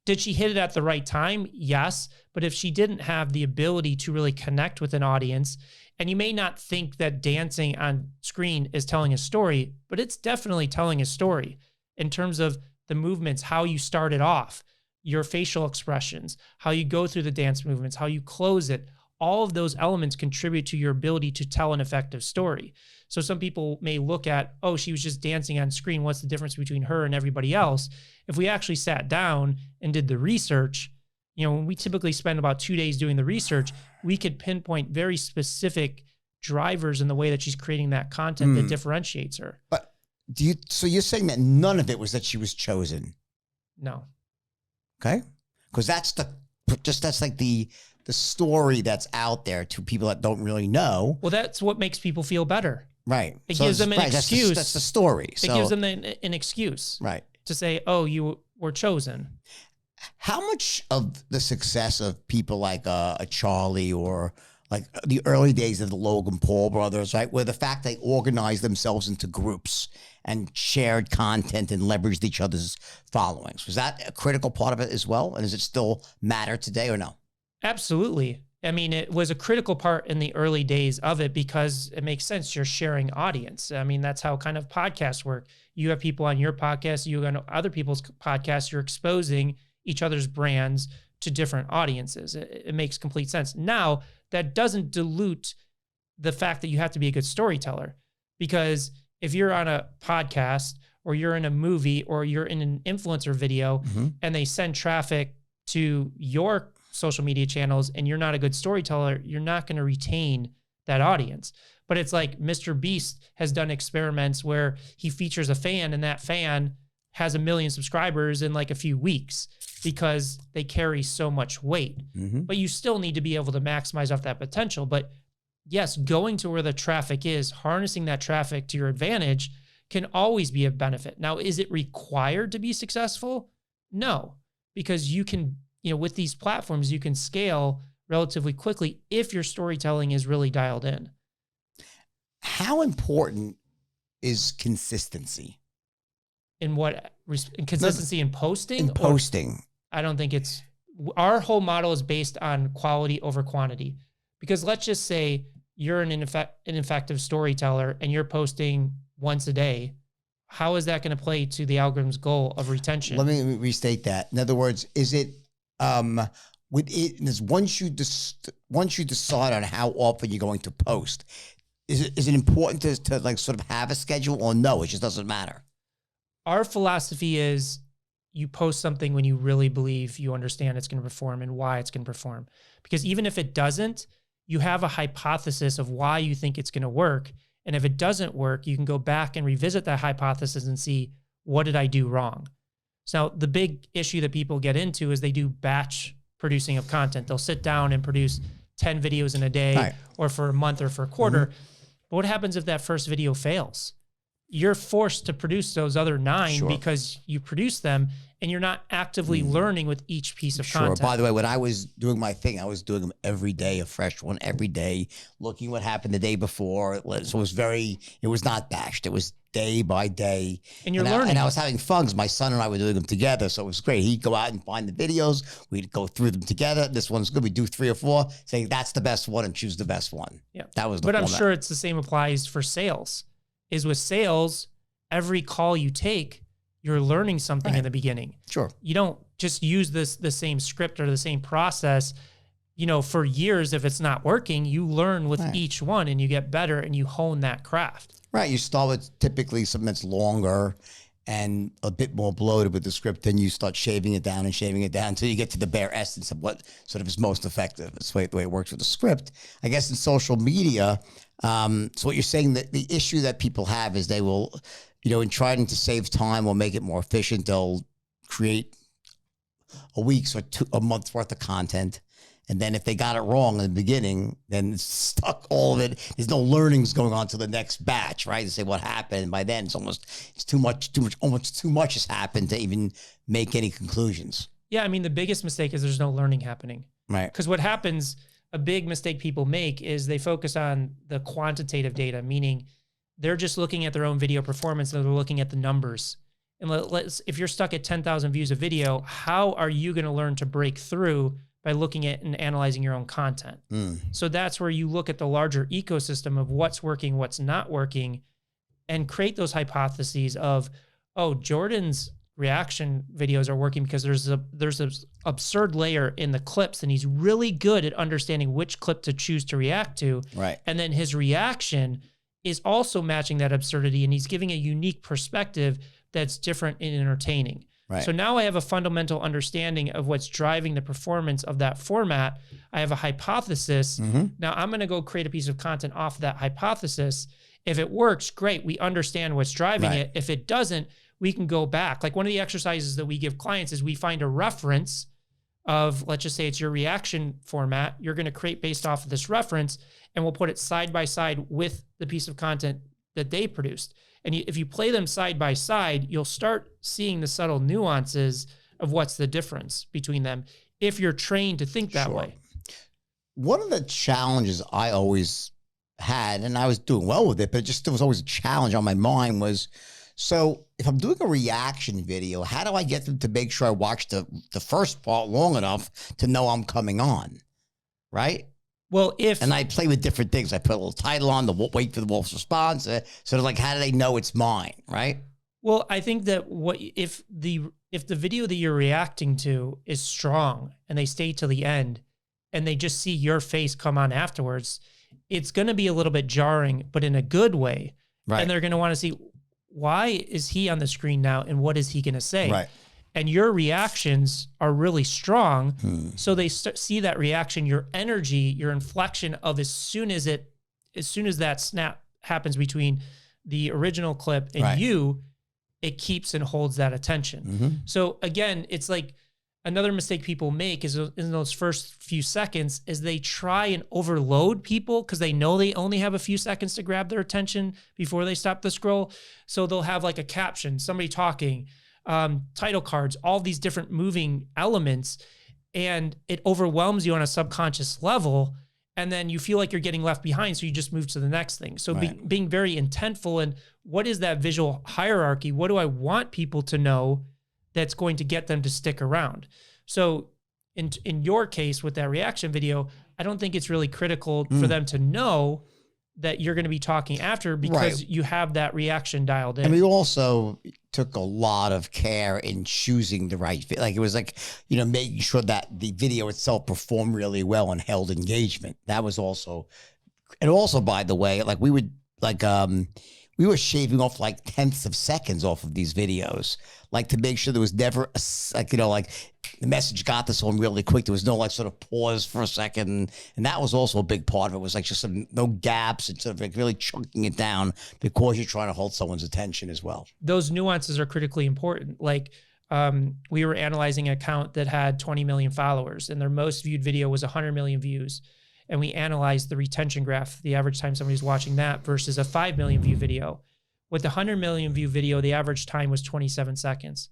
Did she hit it at the right time? Yes. But if she didn't have the ability to really connect with an audience, and you may not think that dancing on screen is telling a story, but it's definitely telling a story in terms of the movements, how you started off, your facial expressions, how you go through the dance movements, how you close it. All of those elements contribute to your ability to tell an effective story. So some people may look at, oh, she was just dancing on screen. What's the difference between her and everybody else? If we actually sat down and did the research, when we typically spend about 2 days doing the research, we could pinpoint very specific drivers in the way that she's creating that content that differentiates her. But so you're saying that none of it was that she was chosen? No. Okay. Because that's like the story that's out there to people that don't really know. Well, that's what makes people feel better. Right. It gives them an excuse. That's the story. It gives them an excuse. Right. To say, oh, you were chosen. How much of the success of people like a Charlie or like the early days of the Logan Paul brothers, right, where the fact they organized themselves into groups and shared content and leveraged each other's followings, was that a critical part of it as well? And does it still matter today or no? Absolutely. I mean, it was a critical part in the early days of it because it makes sense. You're sharing audience. I mean, that's how kind of podcasts work. You have people on your podcast, you on other people's podcasts, you're exposing each other's brands to different audiences. It makes complete sense. Now, that doesn't dilute the fact that you have to be a good storyteller, because if you're on a podcast or you're in a movie or you're in an influencer video and they send traffic to your social media channels and you're not a good storyteller, you're not going to retain that audience. But it's like Mr. Beast has done experiments where he features a fan and that fan has 1 million subscribers in like a few weeks because they carry so much weight. But you still need to be able to maximize off that potential. But yes, going to where the traffic is, harnessing that traffic to your advantage can always be a benefit. Now, is it required to be successful? No, because you can, with these platforms, you can scale relatively quickly if your storytelling is really dialed in. How important is consistency? In what? Consistency in posting? In posting. I don't think our whole model is based on quality over quantity. Because let's just say you're an effective storyteller and you're posting once a day. How is that going to play to the algorithm's goal of retention? Let me restate that. In other words, is it once you decide on how often you're going to post, is it important to like sort of have a schedule, or no, it just doesn't matter? Our philosophy is you post something when you really believe you understand it's going to perform and why it's going to perform. Because even if it doesn't, you have a hypothesis of why you think it's going to work. And if it doesn't work, you can go back and revisit that hypothesis and see, what did I do wrong? So the big issue that people get into is they do batch producing of content. They'll sit down and produce 10 videos in a day, right, or for a month or for a quarter. But what happens if that first video fails? you're forced to produce those other 9 Sure. because you produce them and you're not actively learning with each piece of content. By the way, when I was doing my thing, I was doing them every day, a fresh one every day, looking what happened the day before. So it was not bashed. It was day by day. And you're learning. And I was having fun because my son and I were doing them together. So it was great. He'd go out and find the videos. We'd go through them together. This one's good. We'd do 3 or 4, say that's the best one and choose the best one. Yeah. That was the But format. I'm sure it's the same applies for sales. Is with sales, every call you take, you're learning something in the beginning. Sure. You don't just use the same script or the same process, for years. If it's not working, you learn with each one and you get better and you hone that craft. Right. You start with typically something that's longer and a bit more bloated with the script. Then you start shaving it down until you get to the bare essence of what sort of is most effective. That's the way it works with the script. I guess in social media, so what you're saying, that the issue that people have is they will, in trying to save time or make it more efficient, they'll create a week's or a month's worth of content. And then if they got it wrong in the beginning, then it's stuck all of it. There's no learnings going on to the next batch, right? To say what happened. And by then it's too much, almost too much has happened to even make any conclusions. Yeah. I mean, the biggest mistake is there's no learning happening. Right. Because what happens, a big mistake people make is they focus on the quantitative data, meaning they're just looking at their own video performance and they're looking at the numbers. And if you're stuck at 10,000 views of video, how are you going to learn to break through by looking at and analyzing your own content? So that's where you look at the larger ecosystem of what's working, what's not working, and create those hypotheses of, oh, Jordan's reaction videos are working because there's an absurd layer in the clips and he's really good at understanding which clip to choose to react to. Right. And then his reaction is also matching that absurdity and he's giving a unique perspective that's different and entertaining. Right. So now I have a fundamental understanding of what's driving the performance of that format. I have a hypothesis. Now I'm going to go create a piece of content off of that hypothesis. If it works, great. We understand what's driving it. If it doesn't, we can go back. Like one of the exercises that we give clients is we find a reference of, let's just say it's your reaction format. You're going to create based off of this reference and we'll put it side by side with the piece of content that they produced. And if you play them side by side, you'll start seeing the subtle nuances of what's the difference between them if you're trained to think that way. One of the challenges I always had, and I was doing well with it, but there was always a challenge on my mind was, so if I'm doing a reaction video, how do I get them to make sure I watch the first part long enough to know I'm coming on, right? Well, and I play with different things. I put a little title on, wait for the wolf's response. Sort of like, how do they know it's mine, right? Well, I think that if the video that you're reacting to is strong and they stay till the end and they just see your face come on afterwards, it's going to be a little bit jarring, but in a good way. Right. And they're going to want to see, why is he on the screen now and what is he going to say? Right. And your reactions are really strong. So they see that reaction, your energy, your inflection of as soon as that snap happens between the original clip and you, it keeps and holds that attention. So again, it's like another mistake people make is in those first few seconds is they try and overload people because they know they only have a few seconds to grab their attention before they stop the scroll. So they'll have like a caption, somebody talking, title cards, all these different moving elements, and it overwhelms you on a subconscious level. And then you feel like you're getting left behind. So you just move to the next thing. So being very intentful and what is that visual hierarchy? What do I want people to know that's going to get them to stick around? So in your case with that reaction video, I don't think it's really critical for them to know that you're going to be talking after because you have that reaction dialed in. And we also took a lot of care in choosing the right, like it was like, making sure that the video itself performed really well and held engagement. That was also, and also, by the way, like we would like, we were shaving off like tenths of seconds off of these videos, like to make sure there was never like the message got this on really quick. There was no like sort of pause for a second. And that was also a big part of it, was like just no gaps and sort of like really chunking it down because you're trying to hold someone's attention as well. Those nuances are critically important. Like we were analyzing an account that had 20 million followers and their most viewed video was 100 million views. And we analyzed the retention graph, the average time somebody's watching that versus a 5 million view video. With the 100 million view video, the average time was 27 seconds.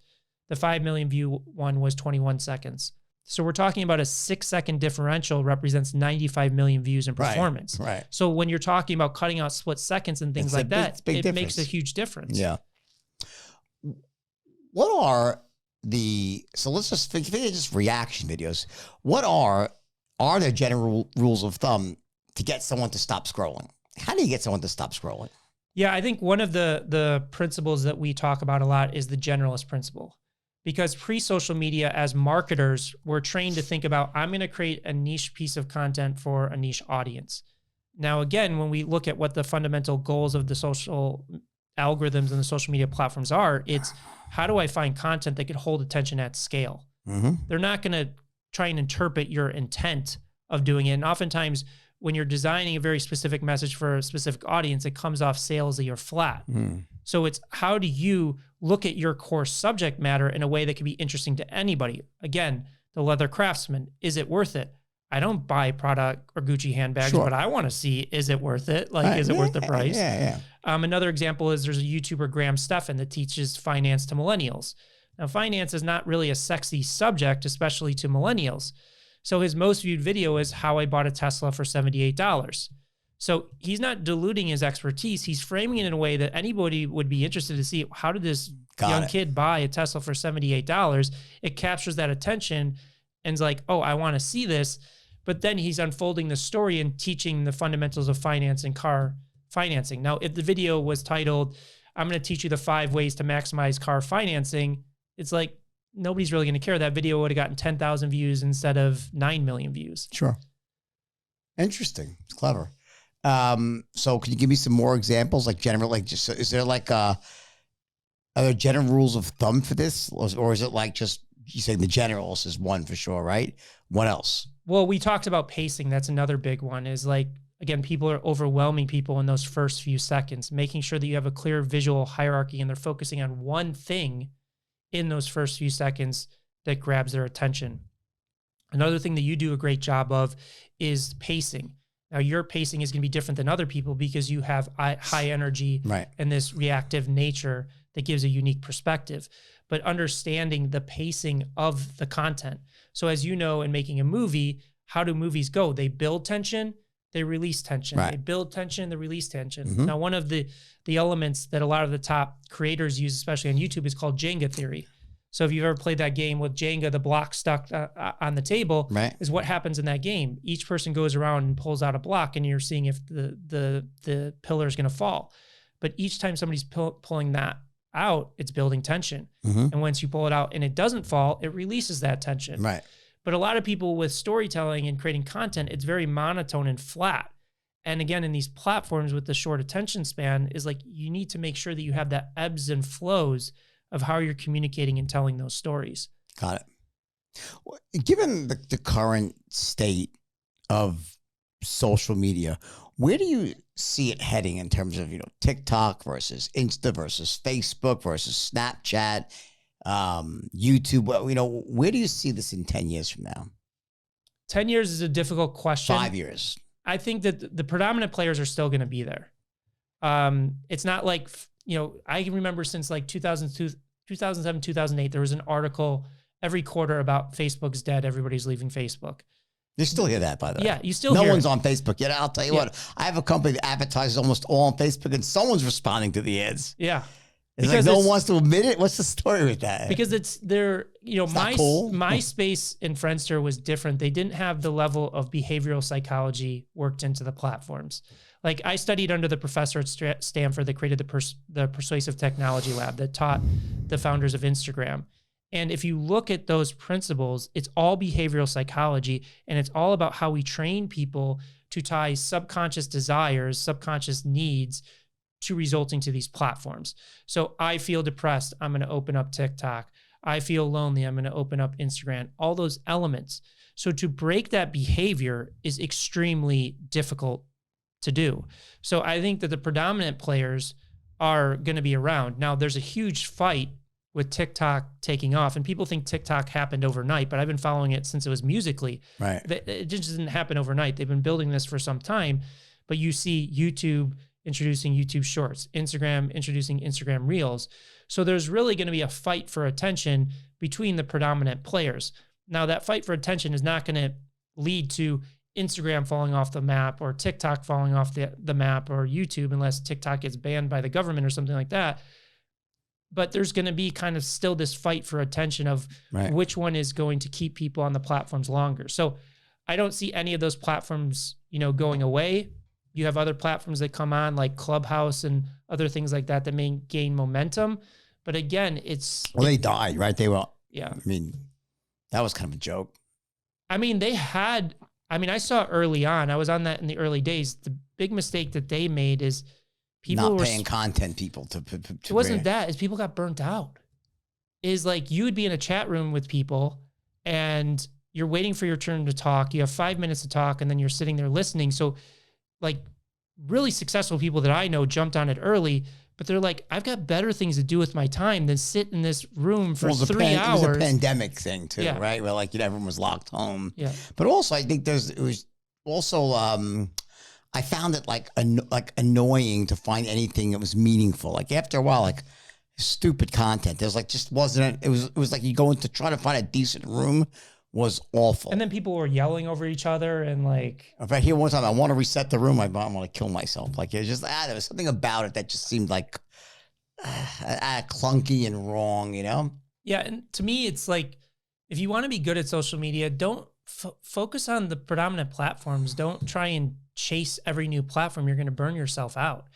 The 5 million view one was 21 seconds. So we're talking about a 6-second differential represents 95 million views in performance. Right. So when you're talking about cutting out split seconds and things like that, it makes a huge difference. Yeah. What are so let's just figure just reaction videos. What are there general rules of thumb to get someone to stop scrolling? How do you get someone to stop scrolling? Yeah, I think one of the principles that we talk about a lot is the generalist principle. Because pre-social media, as marketers, we're trained to think about, I'm going to create a niche piece of content for a niche audience. Now, again, when we look at what the fundamental goals of the social algorithms and the social media platforms are, it's how do I find content that could hold attention at scale? They're not going to try and interpret your intent of doing it. And oftentimes, when you're designing a very specific message for a specific audience, it comes off salesy or flat. So it's how do you look at your core subject matter in a way that can be interesting to anybody? Again, the leather craftsman, is it worth it? I don't buy product or Gucci handbags, but I want to see, is it worth it? Like, is it worth the price? Another example is there's a YouTuber, Graham Stephan, that teaches finance to millennials. Now, finance is not really a sexy subject, especially to millennials. So his most viewed video is how I bought a Tesla for $78. So he's not diluting his expertise. He's framing it in a way that anybody would be interested to see, how did this young kid buy a Tesla for $78? It captures that attention and is like, oh, I want to see this. But then he's unfolding the story and teaching the fundamentals of finance and car financing. Now, if the video was titled, I'm going to teach you the 5 ways to maximize car financing, it's like, nobody's really going to care. That video would have gotten 10,000 views instead of 9 million views. Sure. Interesting. It's clever. So can you give me some more examples? Like general, like just, is there like, are there general rules of thumb for this? Or is it like just, you say the generals is one for sure, right? What else? Well, we talked about pacing. That's another big one, is like, again, people are overwhelming people in those first few seconds, making sure that you have a clear visual hierarchy and they're focusing on one thing in those first few seconds that grabs their attention. Another thing that you do a great job of is pacing. Now, your pacing is going to be different than other people because you have high energy and this reactive nature that gives a unique perspective, but understanding the pacing of the content. So as you know, in making a movie, how do movies go? They build tension, they release tension. They build tension, they release tension. Now, one of the elements that a lot of the top creators use, especially on YouTube, is called Jenga theory. So if you've ever played that game with Jenga, the block stuck on the table is what happens in that game. Each person goes around and pulls out a block, and you're seeing if the pillar is going to fall. But each time somebody's pulling that out, it's building tension. And once you pull it out and it doesn't fall, it releases that tension. But a lot of people with storytelling and creating content, it's very monotone and flat. And again, in these platforms with the short attention span, is like you need to make sure that you have that ebbs and flows of how you're communicating and telling those stories. Got it. Well, given the current state of social media, where do you see it heading in terms of, TikTok versus Insta versus Facebook versus Snapchat, YouTube? Where do you see this in 10 years from now? 10 years is a difficult question. 5 years. I think that the predominant players are still going to be there. It's not like, I can remember since like 2007, 2008, there was an article every quarter about Facebook's dead. Everybody's leaving Facebook. You still hear that, by the way. Yeah, you still hear No one's on Facebook yet. I'll tell you what, I have a company that advertises almost all on Facebook, and someone's responding to the ads. Yeah. It's like no one wants to admit it. What's the story with that? Because MySpace and Friendster was different. They didn't have the level of behavioral psychology worked into the platforms. Like, I studied under the professor at Stanford that created the Persuasive Technology Lab that taught the founders of Instagram. And if you look at those principles, it's all behavioral psychology, and it's all about how we train people to tie subconscious desires, subconscious needs to resulting to these platforms. So I feel depressed, I'm going to open up TikTok. I feel lonely, I'm going to open up Instagram. All those elements. So to break that behavior is extremely difficult to do. So I think that the predominant players are going to be around. Now, there's a huge fight with TikTok taking off, and people think TikTok happened overnight, but I've been following it since it was Musical.ly. It just didn't happen overnight. They've been building this for some time, but you see YouTube introducing YouTube Shorts, Instagram introducing Instagram Reels. So there's really going to be a fight for attention between the predominant players. Now, that fight for attention is not going to lead to Instagram falling off the map or TikTok falling off the map or YouTube, unless TikTok gets banned by the government or something like that. But there's going to be kind of still this fight for attention of which one is going to keep people on the platforms longer. So I don't see any of those platforms, going away. You have other platforms that come on like Clubhouse and other things like that that may gain momentum. But again, they died, right? They were, yeah. I mean, that was kind of a joke. I mean, I saw early on, I was on that in the early days. The big mistake that they made is people not paying content people to it wasn't that, is people got burnt out. Is like you would be in a chat room with people and you're waiting for your turn to talk. You have 5 minutes to talk and then you're sitting there listening. So like really successful people that I know jumped on it early, but they're like, I've got better things to do with my time than sit in this room for 3 hours. It was a pandemic thing too, yeah. right? Where like everyone was locked home. Yeah. But also I think it was also I found it like annoying to find anything that was meaningful. Like after a while, like stupid content. There's like just wasn't. It was like you go into try to find a decent room was awful. And then people were yelling over each other and like. If I hear one time, I want to reset the room. I want to kill myself. Like it was just there was something about it that just seemed like clunky and wrong. Yeah, and to me, it's like if you want to be good at social media, don't focus on the predominant platforms. Don't try and chase every new platform. You're going to burn yourself out.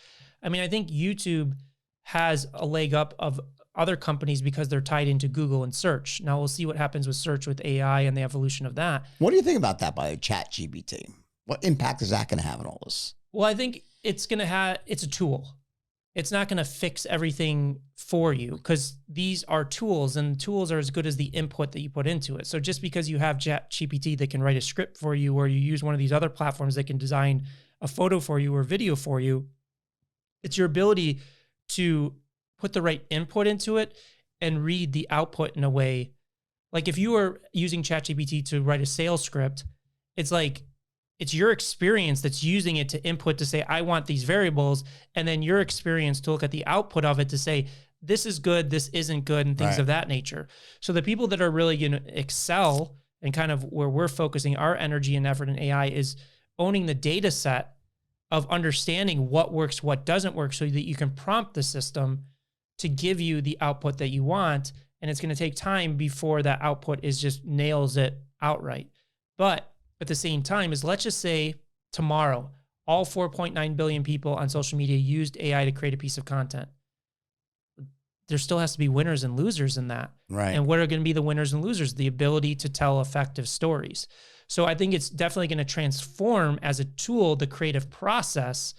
I mean, I think YouTube has a leg up of other companies because they're tied into Google and search. Now we'll see what happens with search with AI and the evolution of that. What do you think about that by ChatGPT? What impact is that going to have on all this? Well, I think it's a tool. It's not going to fix everything for you because these are tools and tools are as good as the input that you put into it. So just because you have ChatGPT that can write a script for you, or you use one of these other platforms that can design a photo for you or video for you, it's your ability to put the right input into it and read the output in a way. Like if you were using ChatGPT to write a sales script, it's like, it's your experience that's using it to input to say, I want these variables. And then your experience to look at the output of it to say, this is good, this isn't good, and things of that nature. So the people that are really going to excel and kind of where we're focusing our energy and effort in AI is owning the data set of understanding what works, what doesn't work, so that you can prompt the system to give you the output that you want. And it's going to take time before that output is just nails it outright. But at the same time is, let's just say tomorrow, all 4.9 billion people on social media used AI to create a piece of content. There still has to be winners and losers in that. Right. And what are going to be the winners and losers? The ability to tell effective stories. So I think it's definitely going to transform as a tool the creative process,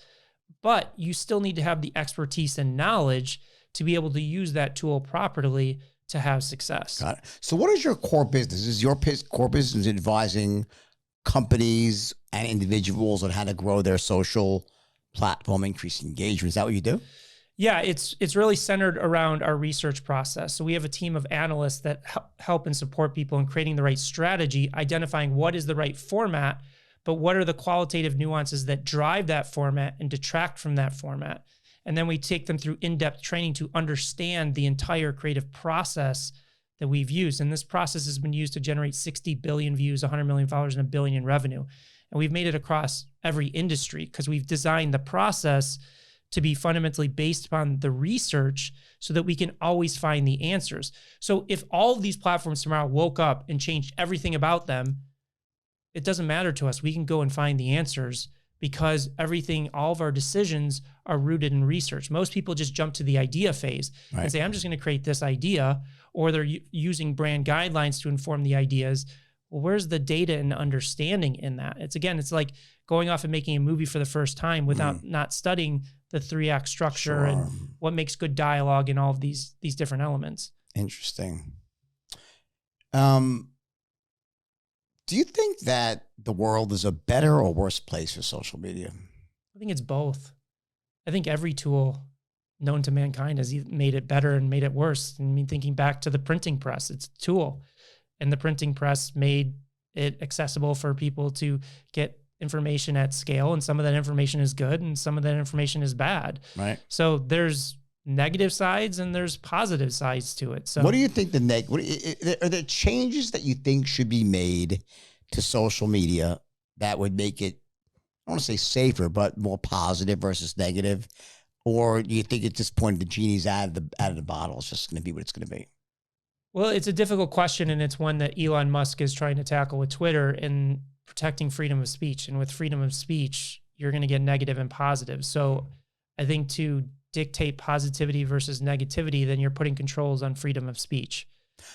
but you still need to have the expertise and knowledge to be able to use that tool properly to have success. Got it. So what is your core business? Is your core business advising companies and individuals on how to grow their social platform, increase engagement? Is that what you do? Yeah, it's really centered around our research process. So we have a team of analysts that help and support people in creating the right strategy, identifying what is the right format, but what are the qualitative nuances that drive that format and detract from that format. And then we take them through in-depth training to understand the entire creative process that we've used. And this process has been used to generate 60 billion views, 100 million followers, and $1 billion in revenue. And we've made it across every industry because we've designed the process to be fundamentally based upon the research so that we can always find the answers. So if all of these platforms tomorrow woke up and changed everything about them, it doesn't matter to us. We can go and find the answers because all of our decisions are rooted in research. Most people just jump to the idea phase and say, I'm just going to create this idea, or they're using brand guidelines to inform the ideas. Well, where's the data and understanding in that? It's like going off and making a movie for the first time without not studying the 3-act structure and what makes good dialogue and all of these different elements. Interesting. Do you think that the world is a better or worse place for social media? I think it's both. I think every tool known to mankind has made it better and made it worse. I mean, thinking back to the printing press, it's a tool. And the printing press made it accessible for people to get information at scale, and some of that information is good and some of that information is bad. Right. So there's negative sides and there's positive sides to it. So what do you think are there changes that you think should be made to social media that would make it, I don't want to say safer, but more positive versus negative? Or do you think at this point the genie's out of the bottle? It's just going to be what it's going to be? Well, it's a difficult question, and it's one that Elon Musk is trying to tackle with Twitter and protecting freedom of speech. And with freedom of speech, you're going to get negative and positive. So I think to dictate positivity versus negativity, then you're putting controls on freedom of speech.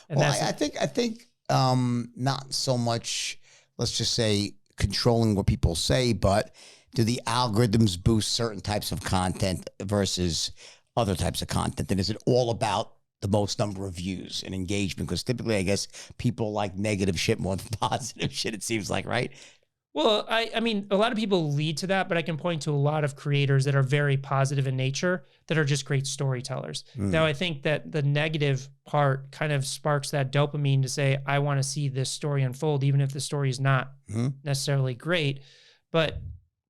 And well, I think not so much, let's just say, controlling what people say, but do the algorithms boost certain types of content versus other types of content? And is it all about the most number of views and engagement? Because typically, I guess, people like negative shit more than positive shit, it seems like, right? Well, I mean, a lot of people lead to that, but I can point to a lot of creators that are very positive in nature that are just great storytellers. Now, I think that the negative part kind of sparks that dopamine to say, I want to see this story unfold, even if the story is not necessarily great. But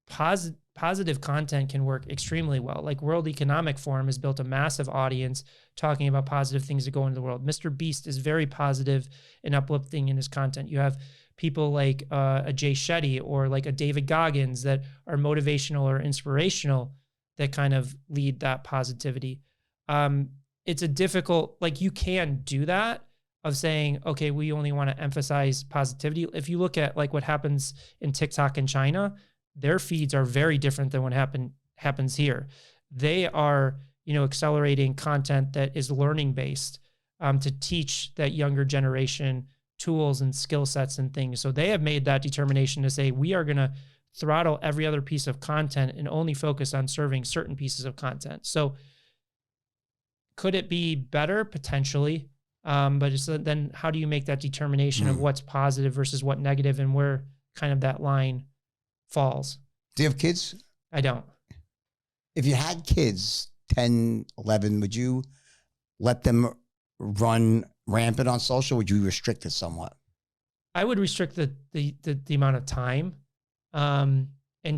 positive content can work extremely well. Like World Economic Forum has built a massive audience talking about positive things that go into the world. Mr. Beast is very positive and uplifting in his content. You have people like a Jay Shetty or like a David Goggins that are motivational or inspirational that kind of lead that positivity. It's a difficult, like you can do that of saying, okay, we only want to emphasize positivity. If you look at like what happens in TikTok in China, their feeds are very different than what happens here. They are, accelerating content that is learning based to teach that younger generation tools and skill sets and things. So they have made that determination to say, we are going to throttle every other piece of content and only focus on serving certain pieces of content. So could it be better? Potentially. But it's then how do you make that determination of what's positive versus what negative and where kind of that line falls? Do you have kids? I don't. If you had kids, 10, 11, would you let them run rampant on social? Would you restrict it somewhat? I would restrict the amount of time and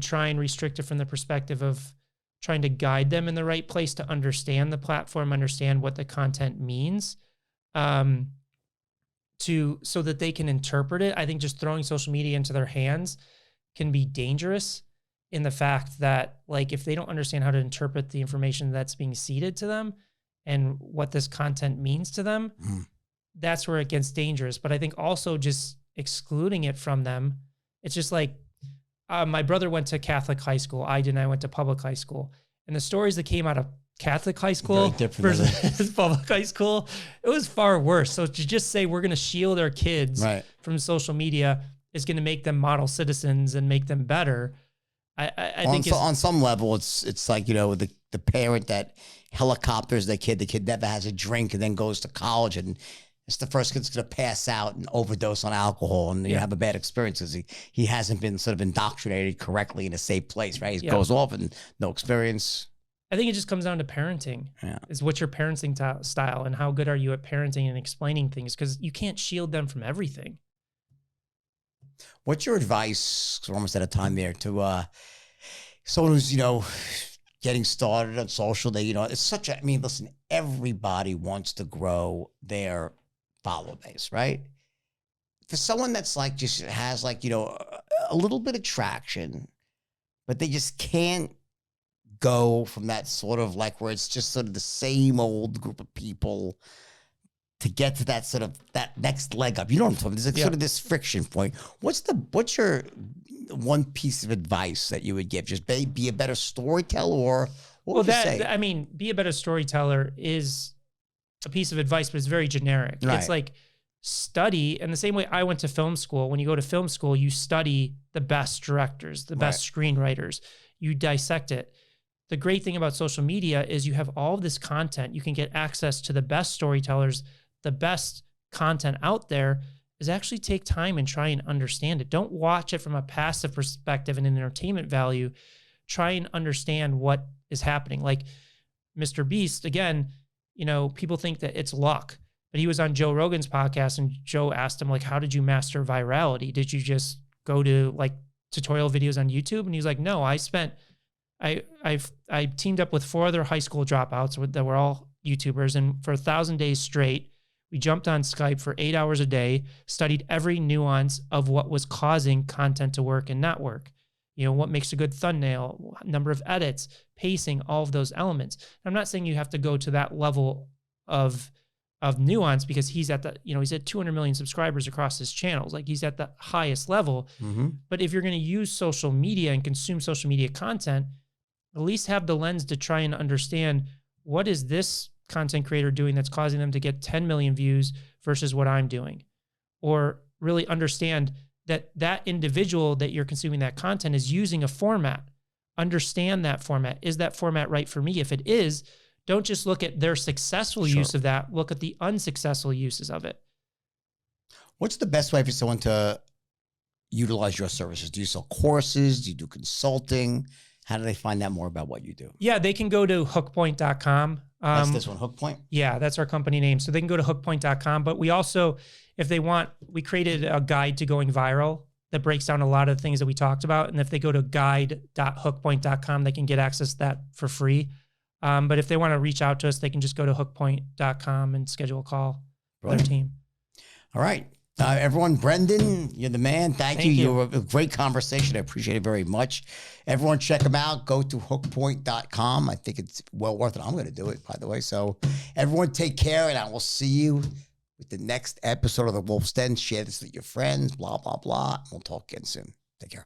try and restrict it from the perspective of trying to guide them in the right place to understand the platform, understand what the content means, so that they can interpret it. I think just throwing social media into their hands can be dangerous in the fact that, like, if they don't understand how to interpret the information that's being seeded to them and what this content means to them, that's where it gets dangerous. But I think also just excluding it from them, it's just like, my brother went to Catholic high school. I didn't. I went to public high school. And the stories that came out of Catholic high school versus public high school, it was far worse. So to just say we're going to shield our kids from social media is going to make them model citizens and make them better. I think on some level, it's like, the parent that helicopters the kid never has a drink and then goes to college and it's the first kid's going to pass out and overdose on alcohol and you have a bad experience because he hasn't been sort of indoctrinated correctly in a safe place, right? He goes off and no experience. I think it just comes down to parenting. Is what's your parenting style and how good are you at parenting and explaining things? Because you can't shield them from everything. What's your advice, because we're almost out of time there, to someone who's, getting started on social? It's such a, listen, everybody wants to grow their follower base, right? For someone that's like, just has like, a little bit of traction, but they just can't go from that sort of like where it's just sort of the same old group of people to get to that sort of that next leg up. You know what I'm talking about? There's like sort of this friction point. What's your one piece of advice that you would give? Just be a better storyteller, or what would you say? Be a better storyteller is a piece of advice, but it's very generic. Right. It's like study, and the same way I went to film school. When you go to film school, you study the best directors, the best screenwriters. You dissect it. The great thing about social media is you have all of this content. You can get access to the best storytellers, the best content out there. Is actually take time and try and understand it. Don't watch it from a passive perspective and an entertainment value. Try and understand what is happening. Like Mr. Beast, again, people think that it's luck, but he was on Joe Rogan's podcast and Joe asked him, like, how did you master virality? Did you just go to like tutorial videos on YouTube? And he's like, no, I teamed up with 4 other high school dropouts that were all YouTubers. And for 1,000 days straight, we jumped on Skype for 8 hours a day, studied every nuance of what was causing content to work and not work. What makes a good thumbnail, number of edits, pacing, all of those elements. I'm not saying you have to go to that level of nuance, because he's at he's at 200 million subscribers across his channels. Like, he's at the highest level. Mm-hmm. But if you're going to use social media and consume social media content, at least have the lens to try and understand, what is this content creator doing that's causing them to get 10 million views versus what I'm doing? Or really understand that individual that you're consuming that content is using a format. Understand that format. Is that format right for me? If it is, don't just look at their successful use of that. Look at the unsuccessful uses of it. What's the best way for someone to utilize your services? Do you sell courses? Do you do consulting? How do they find out more about what you do? Yeah, they can go to hookpoint.com. That's this one, Hookpoint? Yeah, that's our company name. So they can go to hookpoint.com. But we also, if they want, we created a guide to going viral that breaks down a lot of the things that we talked about. And if they go to guide.hookpoint.com, they can get access to that for free. But if they want to reach out to us, they can just go to hookpoint.com and schedule a call with our team. All right. Everyone, Brendan, you're the man. Thank you. you. You're a great conversation. I appreciate it very much. Everyone, check them out. Go to hookpoint.com. I think it's well worth it. I'm going to do it, by the way. So everyone, take care, and I will see you with the next episode of The Wolf's Den. Share this with your friends, blah, blah, blah. We'll talk again soon. Take care.